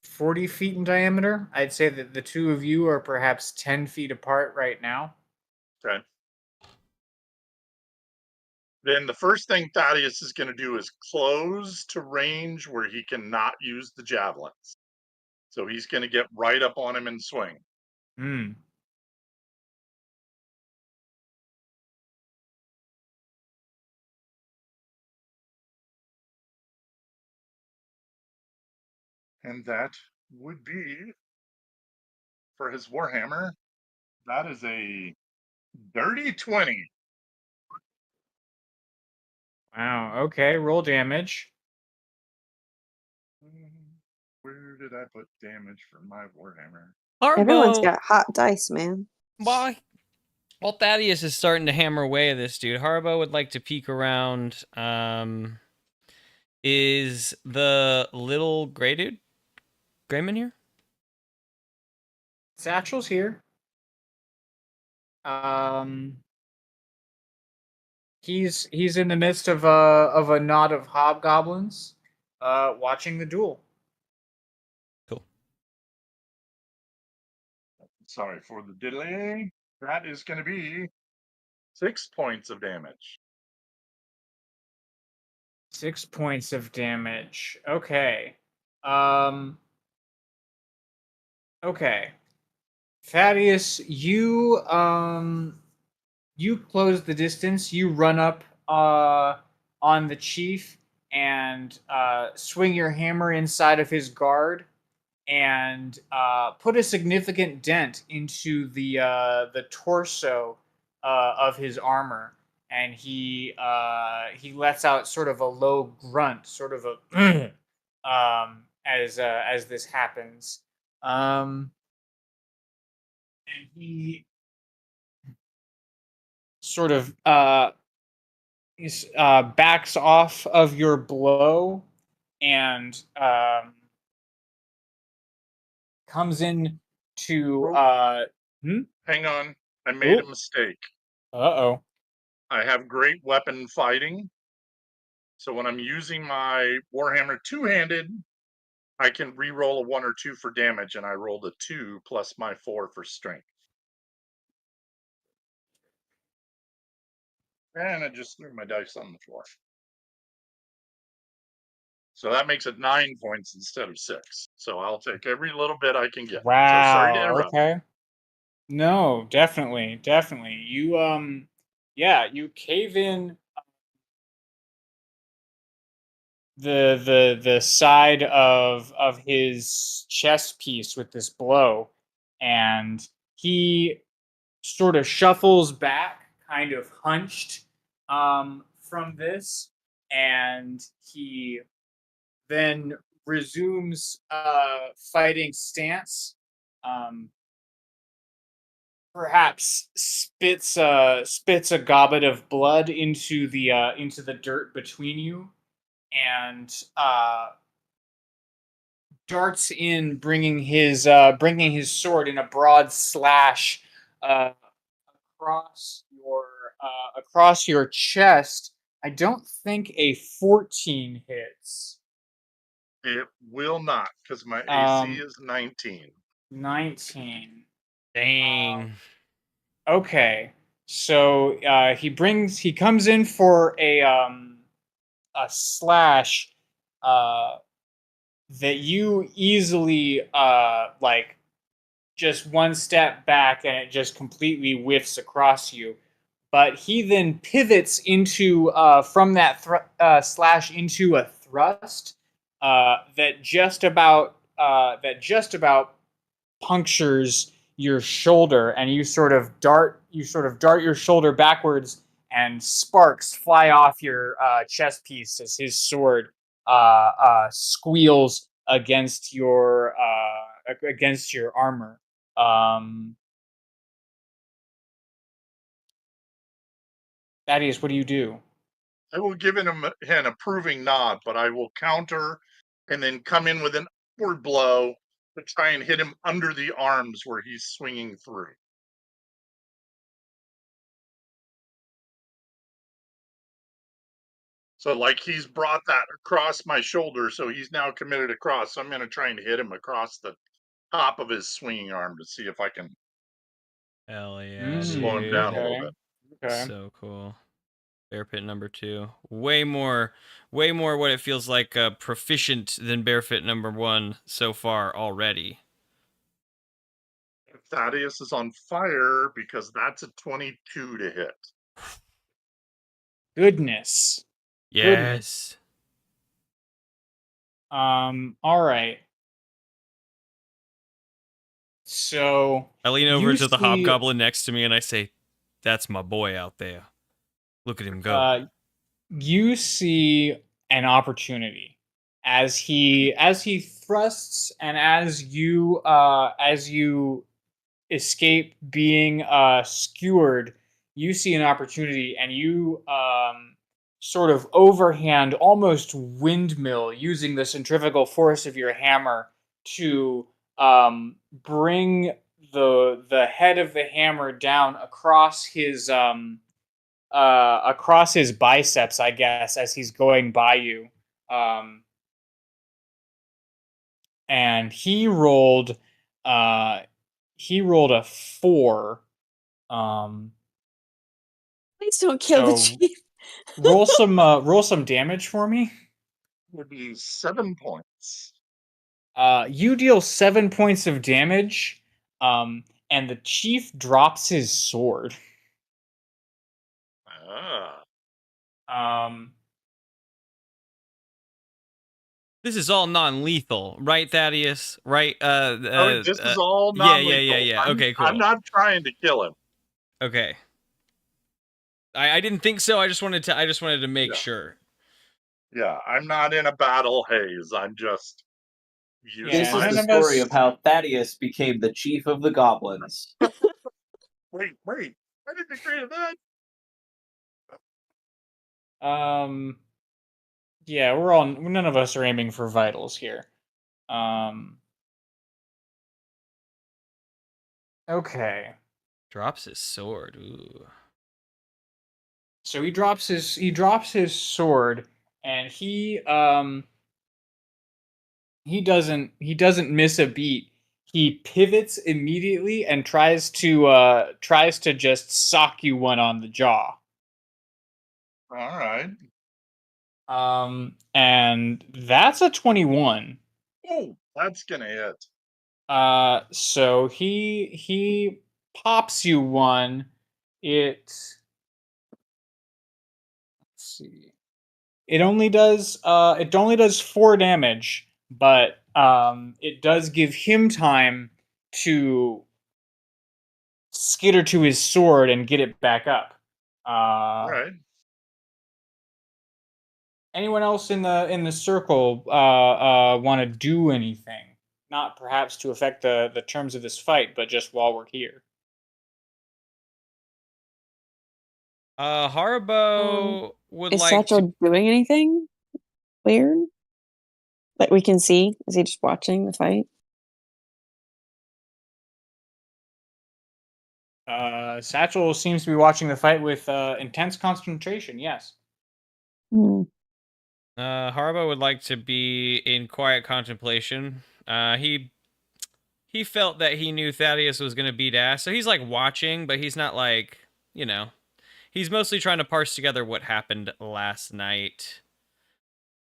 40 feet in diameter. I'd say that the two of you are perhaps 10 feet apart right now. Okay. Then the first thing Thaddeus is going to do is close to range where he cannot use the javelins. So he's going to get right up on him and swing. And that would be, for his Warhammer, that is a dirty 20. Wow. Okay. Roll damage. Where did I put damage for my Warhammer? Everyone's got hot dice, man. While Thaddeus is starting to hammer away at this dude, Harbo would like to peek around. Is the little gray dude, Grayman here? Satchel's here. He's in the midst of a knot of hobgoblins, watching the duel. Cool. Sorry for the delay. That is going to be 6 points of damage. 6 points of damage. Okay. Okay. Thaddeus, you close the distance. You run up on the chief and swing your hammer inside of his guard and put a significant dent into the torso of his armor. And he lets out sort of a low grunt, sort of a as this happens. And he sort of backs off of your blow and comes in to Hang on. I made a mistake. Uh-oh. I have great weapon fighting. So when I'm using my Warhammer two-handed, I can re-roll a 1 or 2 for damage, and I rolled a 2 plus my 4 for strength. And I just threw my dice on the floor. So that makes it 9 points instead of 6. So I'll take every little bit I can get. So sorry to Wow. interrupt. Okay. No, definitely. You you cave in the side of his chest piece with this blow, and he sort of shuffles back, kind of hunched from this, and he then resumes fighting stance. Perhaps spits a goblet of blood into the dirt between you, and darts in, bringing his sword in a broad slash uh, across your chest. I don't think a 14 hits. It will not, because my AC is 19. 19. Dang. Okay, so he comes in for a slash that you easily like just one step back, and it just completely whiffs across you. But he then pivots into from that slash into a thrust that just about punctures your shoulder, and you sort of dart your shoulder backwards, and sparks fly off your chest piece as his sword squeals against your armor. Thaddeus, what do you do? I will give him an approving nod, but I will counter and then come in with an upward blow to try and hit him under the arms where he's swinging through. So, like, he's brought that across my shoulder, so he's now committed across. So I'm going to try and hit him across the top of his swinging arm to see if I can Hell yeah, slow him dude. down a little bit. Okay. So cool. Bear Pit number 2. Way more what it feels like proficient than Bear Pit number 1 so far already. Thaddeus is on fire because that's a 22 to hit. Goodness. Yes. All right. So I lean over you to the see- hobgoblin next to me and I say, "That's my boy out there. Look at him go." You see an opportunity as he thrusts, and as you escape being skewered. You see an opportunity, and you sort of overhand, almost windmill, using the centrifugal force of your hammer to bring the head of the hammer down across his biceps, I guess, as he's going by you. And he rolled a 4. Please don't kill the So chief. roll some damage for me. Would be 7 points. You deal 7 points of damage, and the chief drops his sword. Um, This is all non-lethal, right, Thaddeus? Right? This is all non-lethal. Yeah. Okay, cool. I'm not trying to kill him. Okay. I didn't think so. I just wanted to make sure. Yeah, I'm not in a battle haze. I'm just This is the story of how Thaddeus became the chief of the goblins. Wait. I didn't agree to that. Yeah, none of us are aiming for vitals here. Okay. Drops his sword. Ooh. So he drops his sword, and he doesn't miss a beat. He pivots immediately and tries to just sock you one on the jaw. All right. And that's a 21. Oh, that's gonna hit. So he pops you one. Let's see. It only does 4 damage, but it does give him time to skitter to his sword and get it back up. All right. Anyone else in the circle want to do anything? Not perhaps to affect the terms of this fight, but just while we're here. Haribo would Is like to. Satchel doing anything weird that we can see? Is he just watching the fight? Satchel seems to be watching the fight with intense concentration. Yes. Hmm. Haribo would like to be in quiet contemplation. He felt that he knew Thaddeus was gonna beat ass, so he's like watching, but he's not like, you know, he's mostly trying to parse together what happened last night.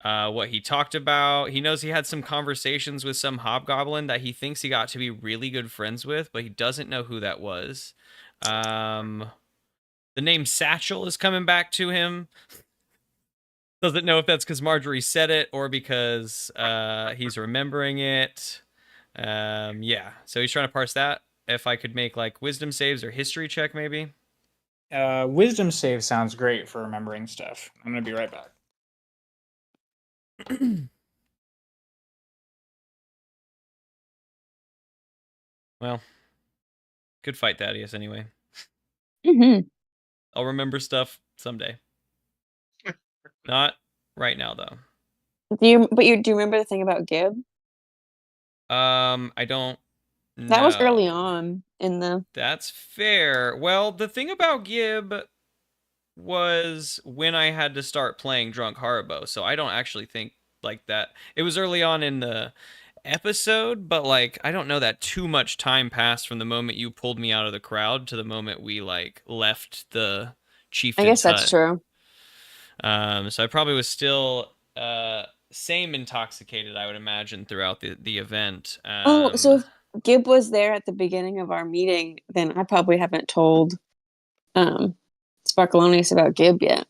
What he talked about. He knows he had some conversations with some hobgoblin that he thinks he got to be really good friends with, but he doesn't know who that was. The name Satchel is coming back to him. Doesn't know if that's because Marjorie said it or because he's remembering it. Yeah, so he's trying to parse that. If I could make like wisdom saves or history check, maybe. Wisdom save sounds great for remembering stuff. I'm gonna be right back. Well, good fight, Thaddeus. Anyway, Mm-hmm. I'll remember stuff someday. Not right now, though. Do you remember the thing about Gib? I don't That was early know. on in the. That's fair. Well, the thing about Gib was when I had to start playing Drunk Haribo, so I don't actually think like that. It was early on in the episode, but like I don't know that too much time passed from the moment you pulled me out of the crowd to the moment we like left the I chieftain's guess that's hut. true. So I probably was still same intoxicated, I would imagine, throughout the event. Oh, so if Gib was there at the beginning of our meeting, then I probably haven't told Sparkalonius about Gib yet.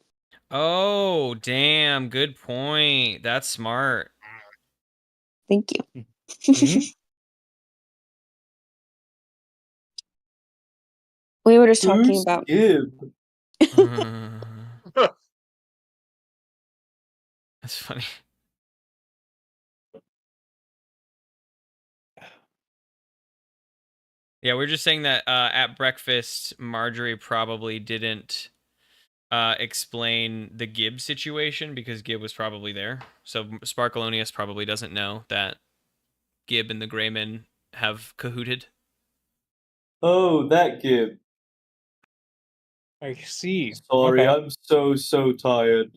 Oh, damn, good point. That's smart. Thank you. Mhm. We were just talking Who's about. Gib? That's funny. Yeah, we are just saying that at breakfast, Marjorie probably didn't explain the Gib situation because Gib was probably there. So Sparkalonius probably doesn't know that Gib and the Greymen have cahooted. Oh, that Gib. I see. Sorry, Okay. I'm so tired.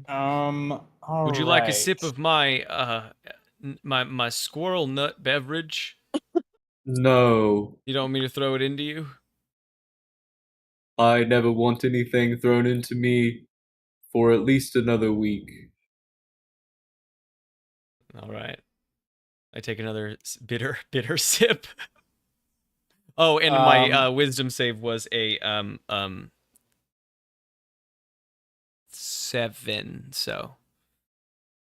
All Would you like a sip right. of my my squirrel nut beverage? No, You don't want me to throw it into you? I never want anything thrown into me for at least another week. All right. I take another bitter sip. Oh, and my wisdom save was a 7. So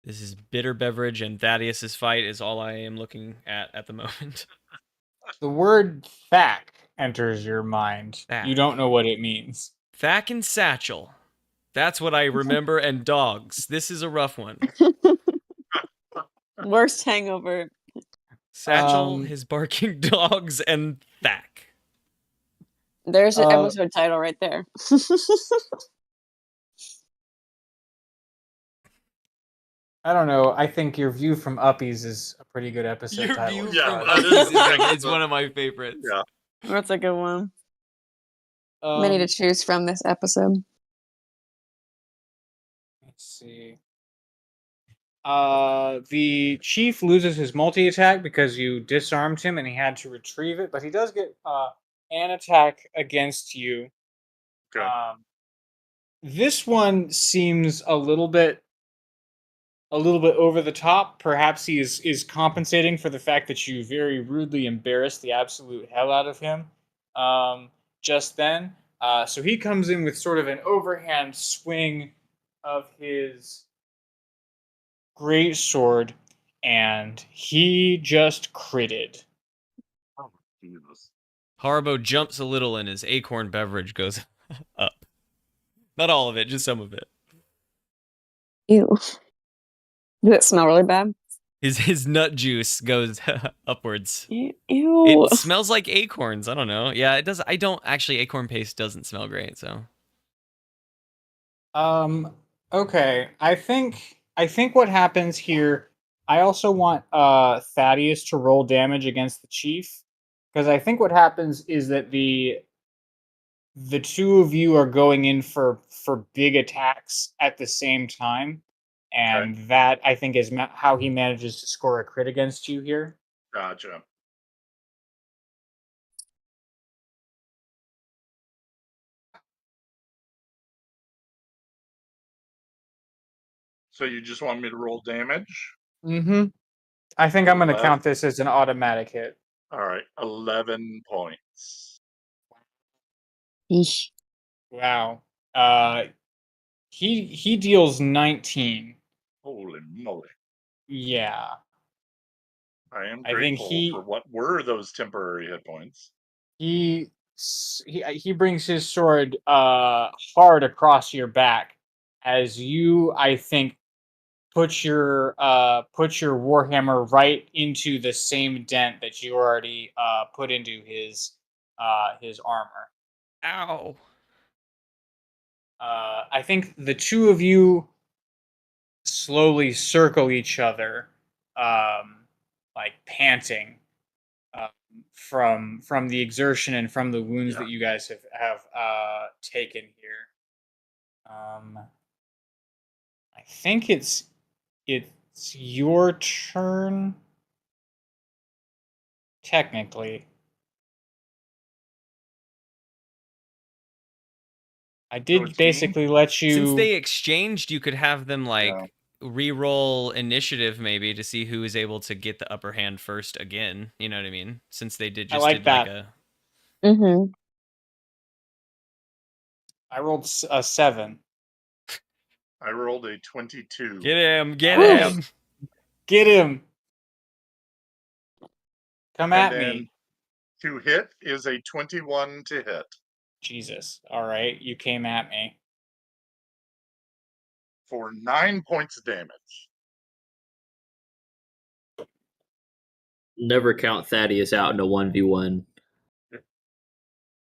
this is bitter beverage, and Thaddeus's fight is all I am looking at the moment. The word "thack" enters your mind. Thack. You don't know what it means. Thack and Satchel. That's what I remember, and dogs. This is a rough one. Worst hangover. Satchel, his barking dogs, and Thack. There's an episode title right there. I don't know. I think your view from Uppies is a pretty good episode Your title. view Yeah, from that Uppies is one of my favorites. Yeah. That's a good one. Many to choose from this episode. Let's see. The chief loses his multi-attack because you disarmed him and he had to retrieve it, but he does get an attack against you. Okay. This one seems a little bit over the top. Perhaps he is compensating for the fact that you very rudely embarrassed the absolute hell out of him just then. So he comes in with sort of an overhand swing of his great sword, and he just critted. Oh, Jesus. Haribo jumps a little and his acorn beverage goes up. Not all of it, just some of it. Ew. Did it smell really bad? His nut juice goes upwards. Ew. It smells like acorns. I don't know. Yeah, it does. I don't actually. Acorn paste doesn't smell great. So. Okay. I think what happens here. I also want Thaddeus to roll damage against the chief, because I think what happens is that the two of you are going in for big attacks at the same time, and that I think is how he manages to score a crit against you here. Gotcha. So you just want me to roll damage? Mm-hmm. I think I'm going to 11. count this as an automatic hit. All right, 11 points. Eesh. Wow. He deals 19. Holy moly. Yeah. I am I think grateful for what were those temporary hit points. He brings his sword hard across your back as you, I think, put your warhammer right into the same dent that you already put into his armor. Ow. I think the two of you slowly circle each other, like panting, from the exertion and from the wounds that you guys have taken here. I think it's your turn, technically. I did basically let you. Since they exchanged, you could have them re-roll initiative maybe to see who is able to get the upper hand first again. You know what I mean? Since they did that. like a. Mm-hmm. I rolled a 7. I rolled a 22. Get him! Get him! Get him! Come at me. To hit is a 21 to hit. Jesus. All right, you came at me. For 9 points of damage. Never count Thaddeus out in a 1v1.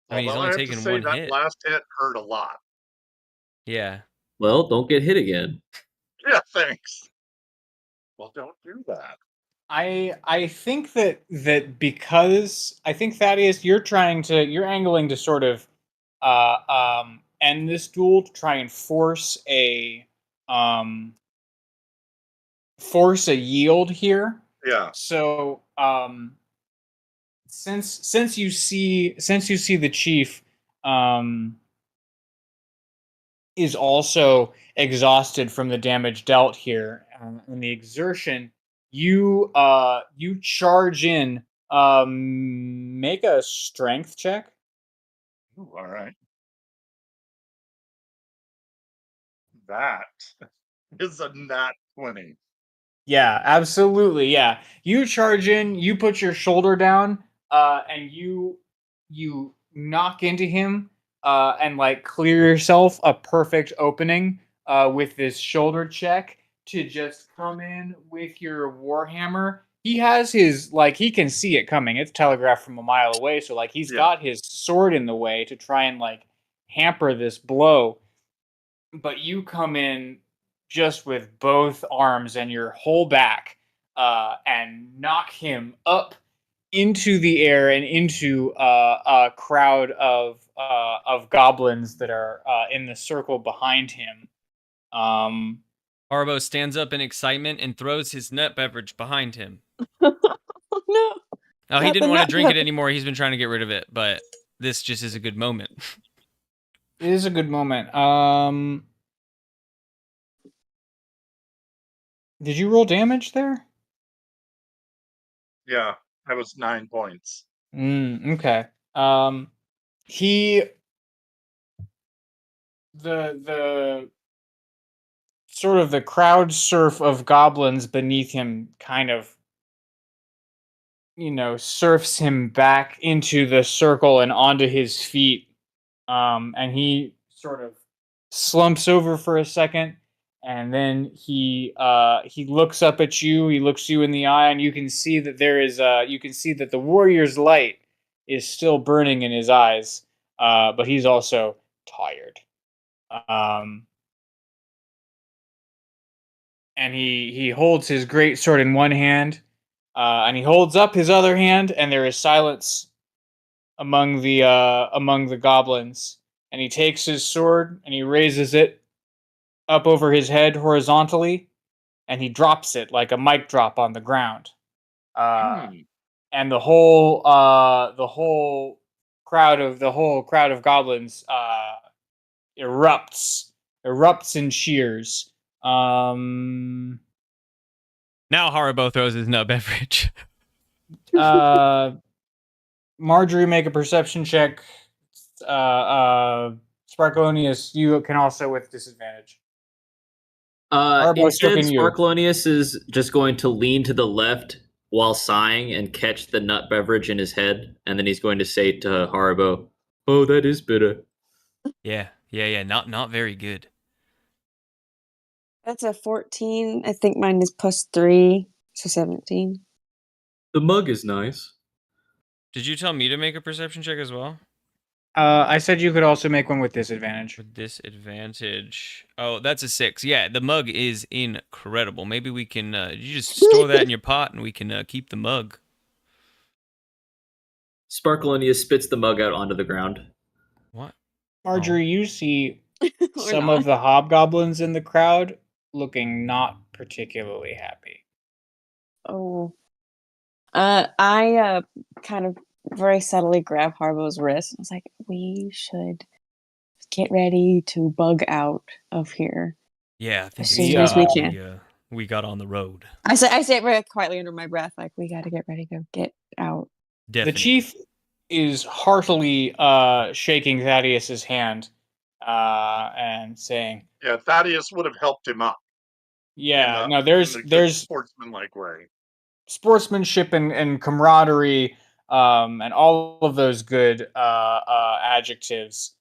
I mean, he's only taking one hit. That last hit hurt a lot. Yeah. Well, don't get hit again. Yeah, thanks. Well, don't do that. I think that because I think Thaddeus, you're angling to sort of end this duel to try and force a yield here. Yeah. So since you see the chief is also exhausted from the damage dealt here and the exertion, you charge in. Make a strength check. Ooh, all right. That is a nat 20. Yeah, absolutely. Yeah, you charge in. You put your shoulder down, and you knock into him, and like clear yourself a perfect opening with this shoulder check to just come in with your warhammer. He has his, like, he can see it coming. It's telegraphed from a mile away, so like he's got his sword in the way to try and like hamper this blow. But you come in just with both arms and your whole back, and knock him up into the air and into a crowd of goblins that are in the circle behind him. Harbo stands up in excitement and throws his nut beverage behind him. No. Oh, he didn't want to drink it anymore. He's been trying to get rid of it, but this just is a good moment. It is a good moment. Did you roll damage there? Yeah, that was 9 points. Okay. He the sort of the crowd surf of goblins beneath him kind of surfs him back into the circle and onto his feet. And he sort of slumps over for a second, and then he looks up at you. He looks you in the eye, and you can see that the warrior's light is still burning in his eyes, but he's also tired. And he holds his great sword in one hand, and he holds up his other hand, and there is silence among the goblins. And he takes his sword and he raises it up over his head horizontally, and he drops it like a mic drop on the ground. And the whole crowd of goblins erupts in cheers. Now Haribo throws his nut beverage. Marjorie, make a perception check. Sparklonius, you can also with disadvantage. Instead, choking you. Sparklonius is just going to lean to the left while sighing and catch the nut beverage in his head, and then he's going to say to Haribo, "Oh, that is bitter." Yeah. Not very good. That's a 14. I think mine is +3, so 17. The mug is nice. Did you tell me to make a perception check as well? I said you could also make one with disadvantage. With disadvantage. Oh, that's a 6. Yeah, the mug is incredible. Maybe we can you just store that in your pot and we can keep the mug. Sparklonius spits the mug out onto the ground. What? Marjorie, you see Or some not. of the hobgoblins in the crowd looking not particularly happy. Oh. I kind of very subtly grab Harbo's wrist. I was like, we should get ready to bug out of here. Yeah, I think As it's soon time as we can. we got on the road. I say it very quietly under my breath, like, we gotta get ready to get out. The Definitely. chief is heartily shaking Thaddeus's hand and saying, Yeah, Thaddeus would have helped him up. "Yeah, in no, the good there's sportsmanlike way. sportsmanship and camaraderie and all of those good adjectives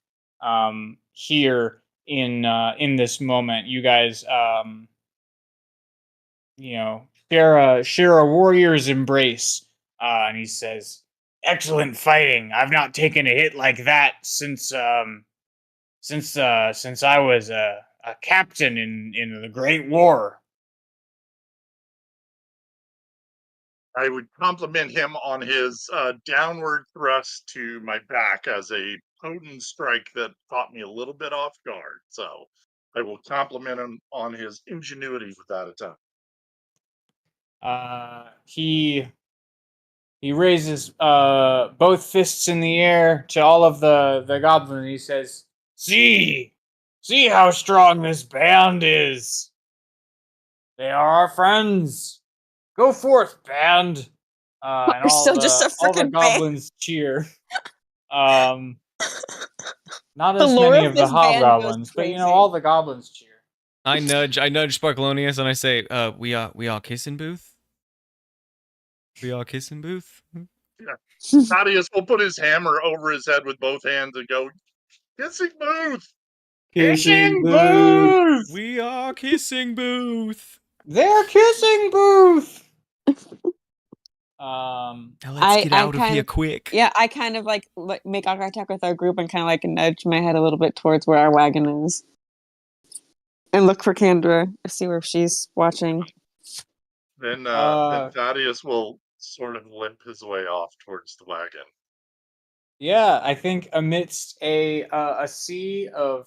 here in this moment. You guys, share a warrior's embrace." And he says, "Excellent fighting. I've not taken a hit like that since I was a captain in the Great War." I would compliment him on his downward thrust to my back as a potent strike that caught me a little bit off guard. So I will compliment him on his ingenuity with that attack. He raises both fists in the air to all of the goblins, and he says, See how strong this band is. They are our friends. Go forth, band." And We're still just a all the freaking band. goblins cheer. Not The as lore many of of the this band goes hobgoblins, but crazy. all the goblins cheer. I nudge Sparklonius and I say, we all kissing booth? We all kissing booth? Thaddeus will put his hammer over his head with both hands and go, "Kissing booth!" Kissing booth! We are kissing booth. They're kissing booth! Now let's get out of here quick. Yeah, I kind of like make eye contact with our group and kind of like nudge my head a little bit towards where our wagon is. And look for Kendra to see where she's watching. Then Thaddeus will sort of limp his way off towards the wagon. Yeah, I think amidst a sea of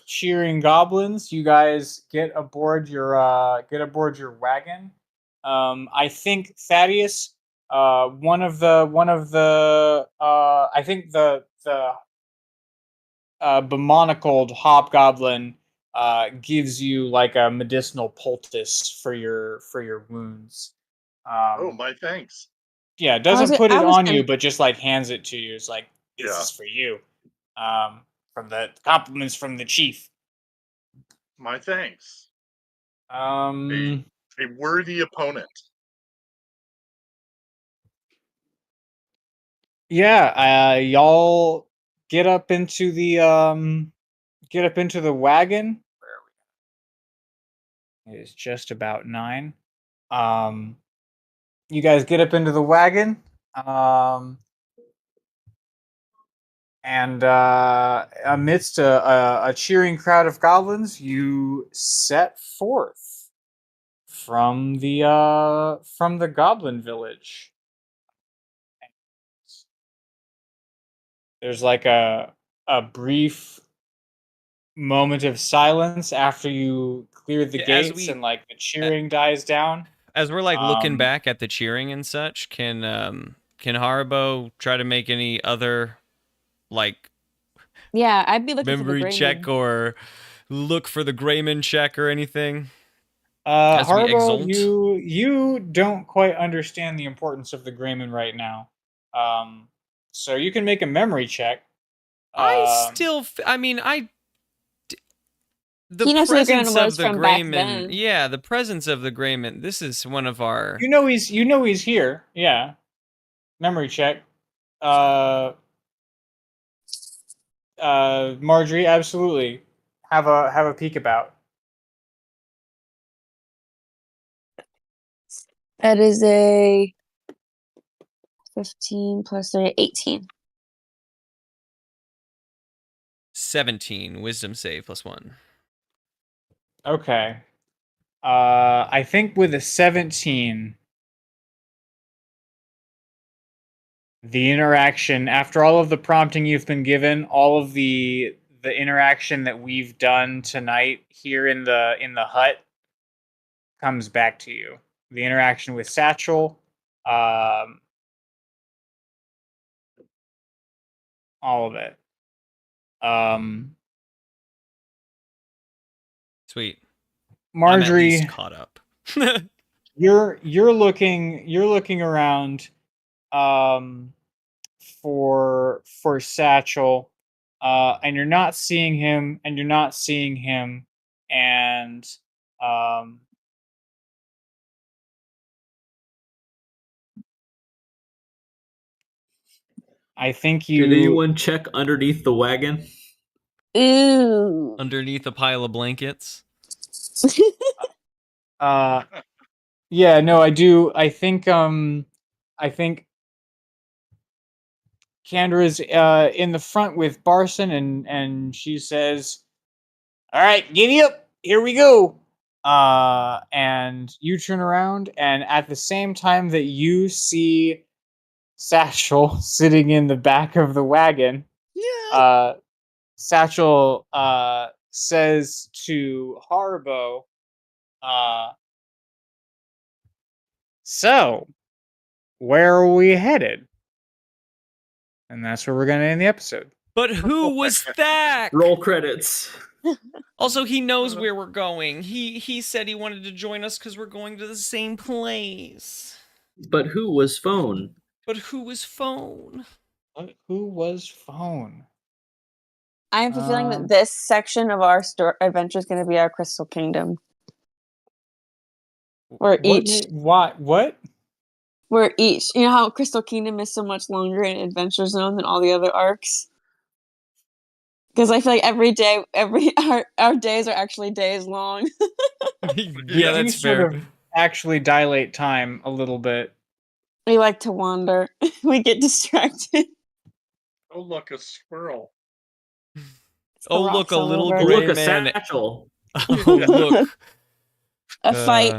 cheering goblins, you guys get aboard your wagon. I think Thaddeus, I think the bemonocled hobgoblin gives you like a medicinal poultice for your wounds. Oh, my thanks. Yeah, doesn't put I it was on gonna you, but just like hands it to you. It's like, this Yeah. is for you. From the compliments from the chief. My thanks. Um, A worthy opponent. yeah, y'all get up into the wagon. Where are we? It is just about 9. You guys get up into the wagon. And amidst a cheering crowd of goblins, you set forth from the goblin village. There's like a brief moment of silence after you clear the Yeah, as gates we- and like the cheering dies down. As we're like looking back at the cheering and such, can Haribo try to make any other like Yeah, I'd be looking for the memory check Greyman. or look for the Greyman check or anything? As we Haribo, exult? you don't quite understand the importance of the Greyman right now. So you can make a memory check. I still, I mean, the He knows who the presence Greyman of was the from back Greyman, then. yeah, the presence of the Greyman. This is one of our. You know he's here. Yeah. Memory check. Marjorie, absolutely. Have a peek about. That is a 15 plus 3, 18. 17 wisdom save +1. Okay. I think with a 17, the interaction after all of the prompting you've been given, all of the interaction that we've done tonight here in the hut comes back to you. The interaction with Satchel, all of it. Sweet. Marjorie, I'm at least caught up. you're looking around for Satchel, and you're not seeing him, and I think Did you anyone check underneath the wagon? Ooh. Underneath a pile of blankets. yeah, no, I do. I think Candra's in the front with Barson, and she says, "All right, giddy up, here we go." And you turn around, and at the same time that you see Satchel sitting in the back of the wagon, Satchel says to Haribo, "So, where are we headed?" And that's where we're going to end the episode. But who was that? Roll credits. Also, he knows where we're going. He said he wanted to join us because we're going to the same place. But who was phone? But who was phone? Who was phone? I have a feeling that this section of our adventure is going to be our Crystal Kingdom. We're each. What? We're each. You know how Crystal Kingdom is so much longer in Adventure Zone than all the other arcs? Because I feel like every day, our days are actually days long. Yeah, that's fair. Sort of actually dilate time a little bit. We like to wander. We get distracted. Oh, look, a squirrel. Oh, look, a little over. Oh, gray look, a man. satchel. Oh, look. A fight.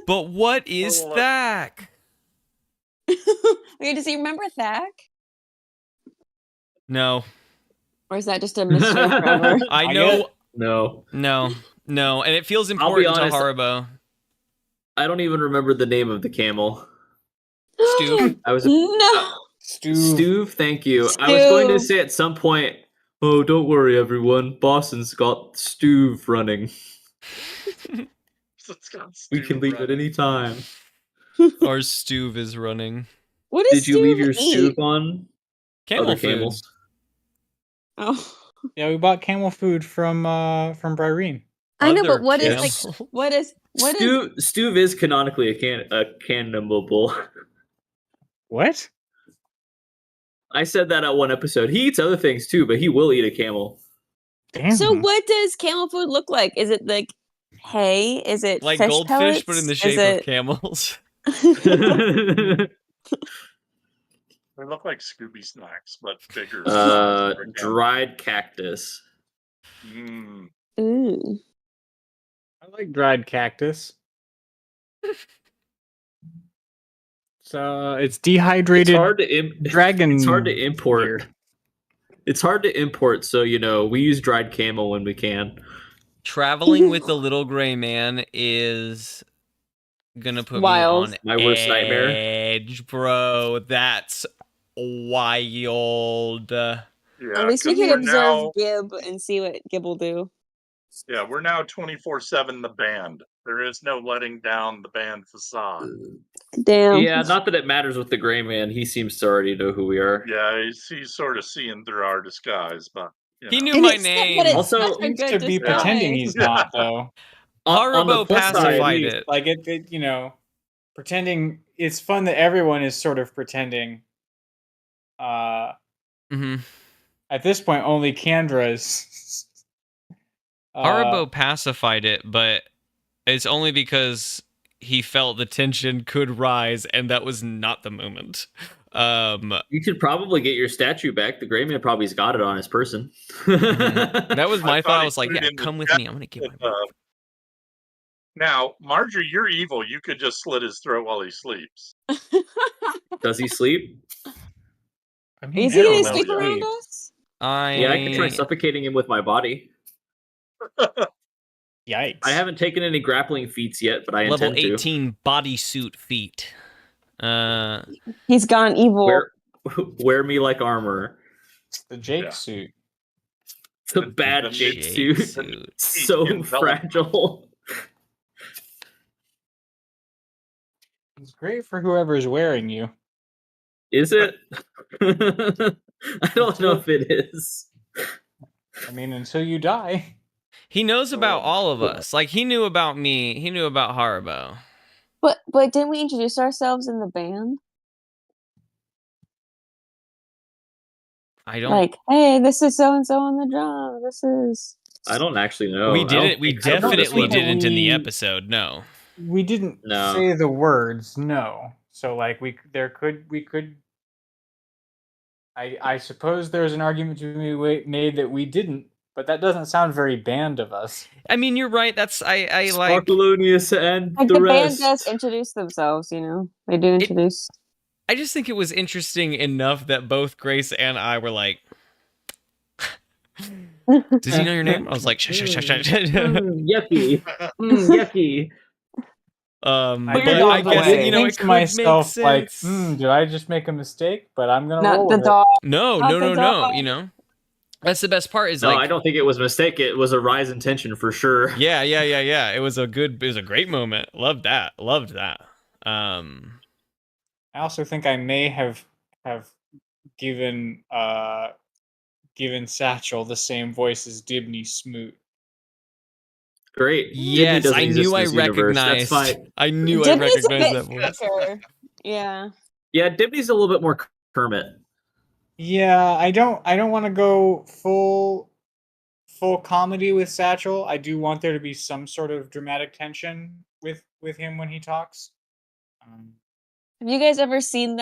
But what is Oh, look. Thack? Wait, does he remember Thack? No. Or is that just a mystery forever? I know. No. No. And it feels be important to honest, Haribo. I don't even remember the name of the camel. Stu. I was No. Stu. Thank you. I was going to say at some point Oh, don't worry, everyone. Boston's got Stuve running. So it's got We can Stu leave at running. any time. Our Stuve is running. What does Did you leave Stu your eat? Stuve on? Camel Other food. camels. Oh, Yeah, we bought camel food from Brirene. I know, but Other what is like? camel. What is Stuve is canonically a cannibal. What? I said that at one episode. He eats other things too, but he will eat a camel. Damn. So what does camel food look like? Is it like hay? Is it Like fish goldfish, pellets? but in the Is shape it... of camels. They look like Scooby snacks, but bigger. size for a camel. Dried cactus. Mm. Ooh. I like dried cactus. So it's dehydrated It's hard to dragon. It's hard to import. beer. It's hard to import, so we use dried camel when we can. Traveling with the little gray man is gonna put Wild. me on My worst nightmare. edge, bro. That's wild. Yeah, At least we 'cause can we're observe now, Gib and see what Gib will do. yeah, we're now 24/7 the band. There is no letting down the band facade. Damn. Yeah, not that it matters with the gray man. He seems to already know who we are. Yeah, he's sort of seeing through our disguise, but He know. knew And my it's but name. it's Also, such a Seems good to be disguise. pretending he's not, though. On the Haribo plus pacified side, it. Like it, you know, pretending. It's fun that everyone is sort of pretending. Mm-hmm. At this point, only Kendra is. Haribo pacified it, but it's only because he felt the tension could rise, and that was not the moment. you could probably get your statue back. The gray man probably's got it on his person. That was my I thought. thought I he was like, put it yeah, in the come with chat me. I'm gonna get with, my Now, Marjorie, you're evil. You could just slit his throat while he sleeps. Does he sleep? I mean, Is he gonna everyone sleep knows around sleeps. us? Yeah, I could try suffocating him with my body. Yikes! I haven't taken any grappling feats yet, but I level intend to. 18 bodysuit feat. He's gone evil. Wear me like armor. It's the Jake Yeah. suit. It's a bad Jake Jake suit. suit. So Enveloped. fragile. It's great for whoever's wearing you. Is it? I don't know if it is. I mean, until you die. He knows about all of us. Like, he knew about me. He knew about Haribo. But didn't we introduce ourselves in the band? I don't. Like, hey, this is so and so on the drum. This is. I don't actually know. we I don't didn't. We think so. definitely think didn't in the we- episode. No. We didn't No. say the words, no. So like we could. I suppose there's an argument to be made that we didn't, but that doesn't sound very band of us. I mean, you're right. That's I like. Sparkalonius and Like the the rest. band does introduce themselves, you know. They do introduce. I just think it was interesting enough that both Grace and I were like, "Does he know your name?" I was like, "Shh, shh, shh, shh." Yucky. Yucky. But you're I doing guess the you know think it to could myself make like, sense. did I just make a mistake? But I'm gonna Not roll the with dog. No, Not no, the no, no. dog. You know, that's the best part. Is No, like, I don't think it was a mistake. It was a rise in tension for sure. yeah. It was a great moment. Loved that. I also think I may have given Satchel the same voice as Dibney Smoot. Great. Yes, Disney doesn't I exist knew in I this universe. recognized. That's fine. I knew I Dibney's a recognized bit that voice. thicker. Yeah. Yeah, Dibney's a little bit more Kermit. Yeah, I don't want to go full comedy with Satchel. I do want there to be some sort of dramatic tension with him when he talks. Have you guys ever seen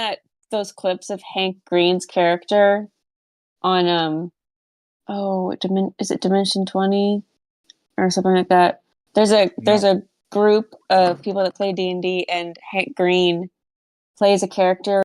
those clips of Hank Green's character on is it Dimension 20 or something like that? There's a group of people that play D&D, and Hank Green plays a character